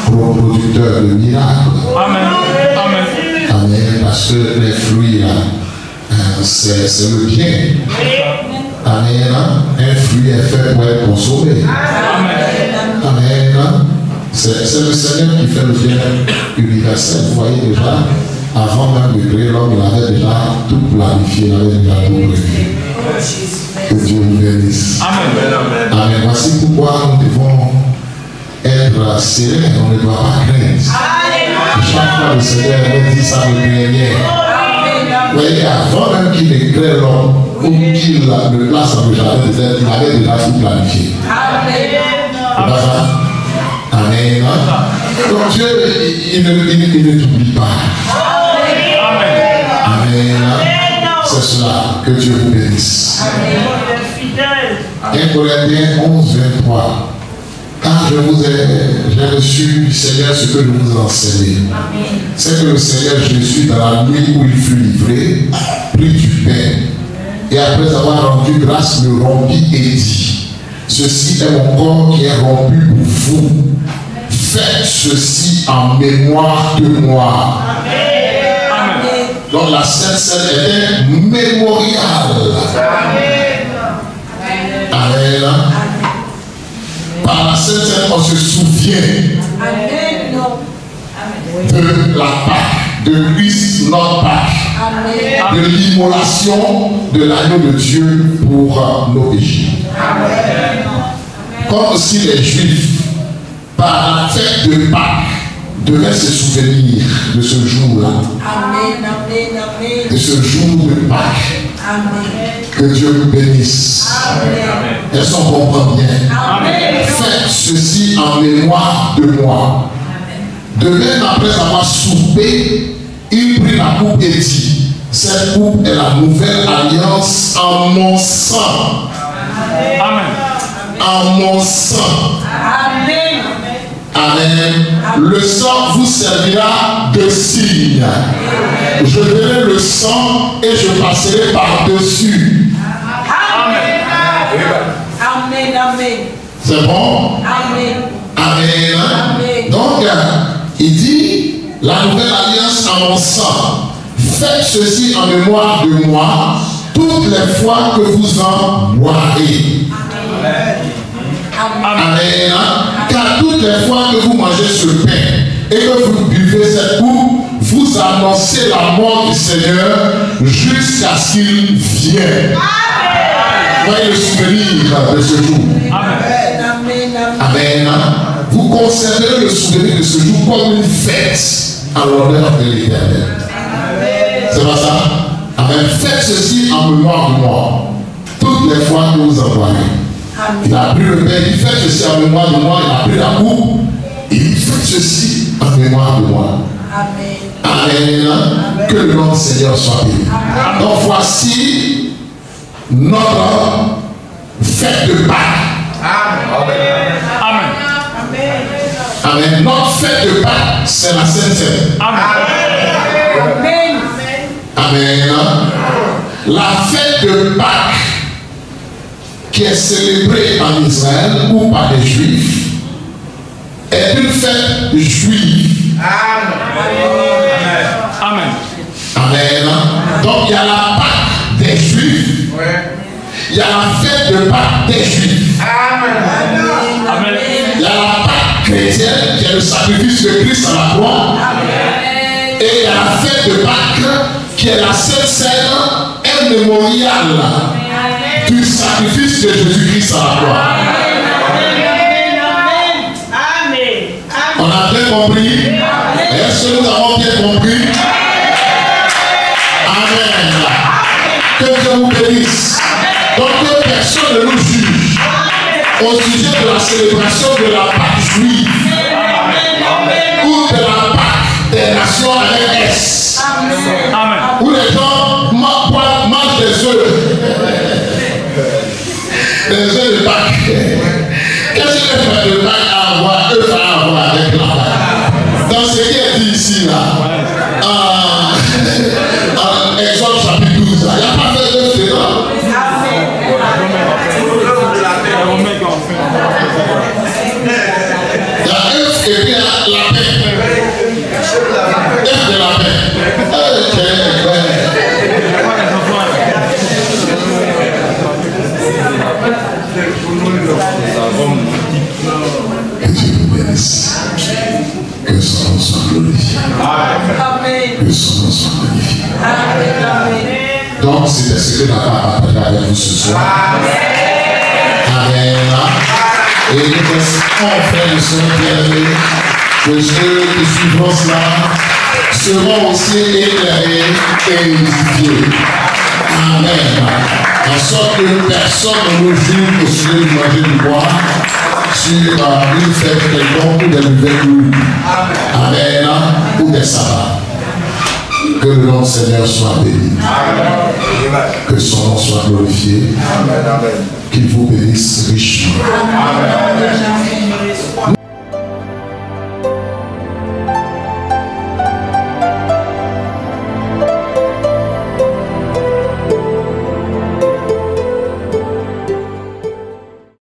Coproducteurs de miracles. Amen. Amen. Amen. Parce que les fruits là, c'est le bien. Amen. Un fruit est fait pour être consommé. Amen. C'est le Seigneur qui fait le bien universel. Vous voyez déjà, avant même de créer l'homme, il avait déjà tout planifié, il avait déjà tout prévu. Que Dieu vous bénisse. Amen. Amen. Voici pourquoi nous devons être sereins, on ne doit pas craindre. Chaque fois le Seigneur me dit ça me craignait. Vous voyez, avant même qu'il ne crée l'homme, ou qu'il le place dans le jardin des êtres, il avait déjà tout planifié. Amen. Amen. Donc Dieu, il ne t'oublie pas. Amen. C'est cela. Que Dieu vous bénisse. 1 Corinthiens 11, 23. Car j'ai reçu du Seigneur ce que je vous ai enseigné. C'est que le Seigneur Jésus, dans la nuit où il fut livré, prit du pain. Et après avoir rendu grâce, le rompit et dit: ceci est mon corps qui est rompu pour vous. Faites ceci en mémoire de moi. Amen. Donc la Sainte Seine était mémoriale. Amen. Par la Sainte Seine, on se souvient de la Pâque, de Christ, notre Pâque, de l'immolation de l'agneau de Dieu pour nos péchés. Comme aussi les Juifs, par la fête de Pâques, devaient se souvenir de ce jour-là. De ce jour de Pâques. Que Dieu vous bénisse. Est-ce qu'on comprend bien? Faites ceci en mémoire de moi. De même, après avoir soupé, il prit la coupe et dit, cette coupe est la nouvelle alliance en mon sang. Amen. En mon sang. Amen. Amen. Le sang vous servira de signe. Je verrai le sang et je passerai par-dessus. Amen. Amen. Amen. C'est bon? Amen. Amen. Amen. Donc, il dit, la nouvelle alliance en mon sang. Faites ceci en mémoire de moi toutes les fois que vous en boirez. Amen. Car toutes les fois que vous mangez ce pain et que vous buvez cette coupe, vous annoncez la mort du Seigneur jusqu'à ce qu'il vienne. Voyez le souvenir de ce jour. Amen. Vous conserverez le souvenir de ce jour comme une fête en l'honneur de l'Éternel. C'est pas ça? Amen. Faites ceci en mémoire de moi toutes les fois que vous en boirez. Il a pris le pain, il fait ceci en mémoire de moi, il a pris la coupe, il fait ceci en mémoire de moi. Amen. Que le nom du Seigneur soit béni. Donc voici notre fête de Pâques. Amen. Amen. Notre fête de Pâques, c'est la Sainte Seine. Amen. Amen. La fête de Pâques qui est célébrée en Israël ou par les Juifs est une fête juive. Amen. Amen. Donc il y a la Pâque des Juifs. Il y a la fête de Pâques des Juifs. Amen. Il y a la Pâque chrétienne qui est le sacrifice de Christ à la croix. Et il y a la fête de Pâques qui est la Sainte Seine, un mémorial du sacrifice de Jésus-Christ à la croix. On a bien compris? Est-ce que nous avons bien compris? Amen. Que Dieu vous bénisse. Donc que personne ne nous juge au sujet de la célébration de la Pâque juive ou de la Pâque des nations avec S. Amen. Où les gens mangent des œufs. Des œufs de Pâques. Qu'est-ce que les fêtes de Pâques a à voir, eux à avoir avec la Pâque? Dans ce qui est dit ici, là, Exode chapitre 12, il n'y a pas fait d'œufs dedans. Il y a œufs et puis la paix. Œufs de la paix. Que Dieu vous bénisse. Que son nom soit glorifié. Que son nom soit glorifié. Donc, c'était ce que papa a partagé avec vous ce soir. Amen. Et nous espérons, frères et sœurs bien-aimés, que ceux qui suivront cela seront aussi éclairés et édifiés. Amen. En sorte que personne ne nous juge au sujet du manger du bois sur une fête quelconque ou des nouvelles loups. Amen. Ou des sabbats. Que le nom du Seigneur soit béni. Amen. Que son nom soit glorifié. Qu'il vous bénisse richement. Amen.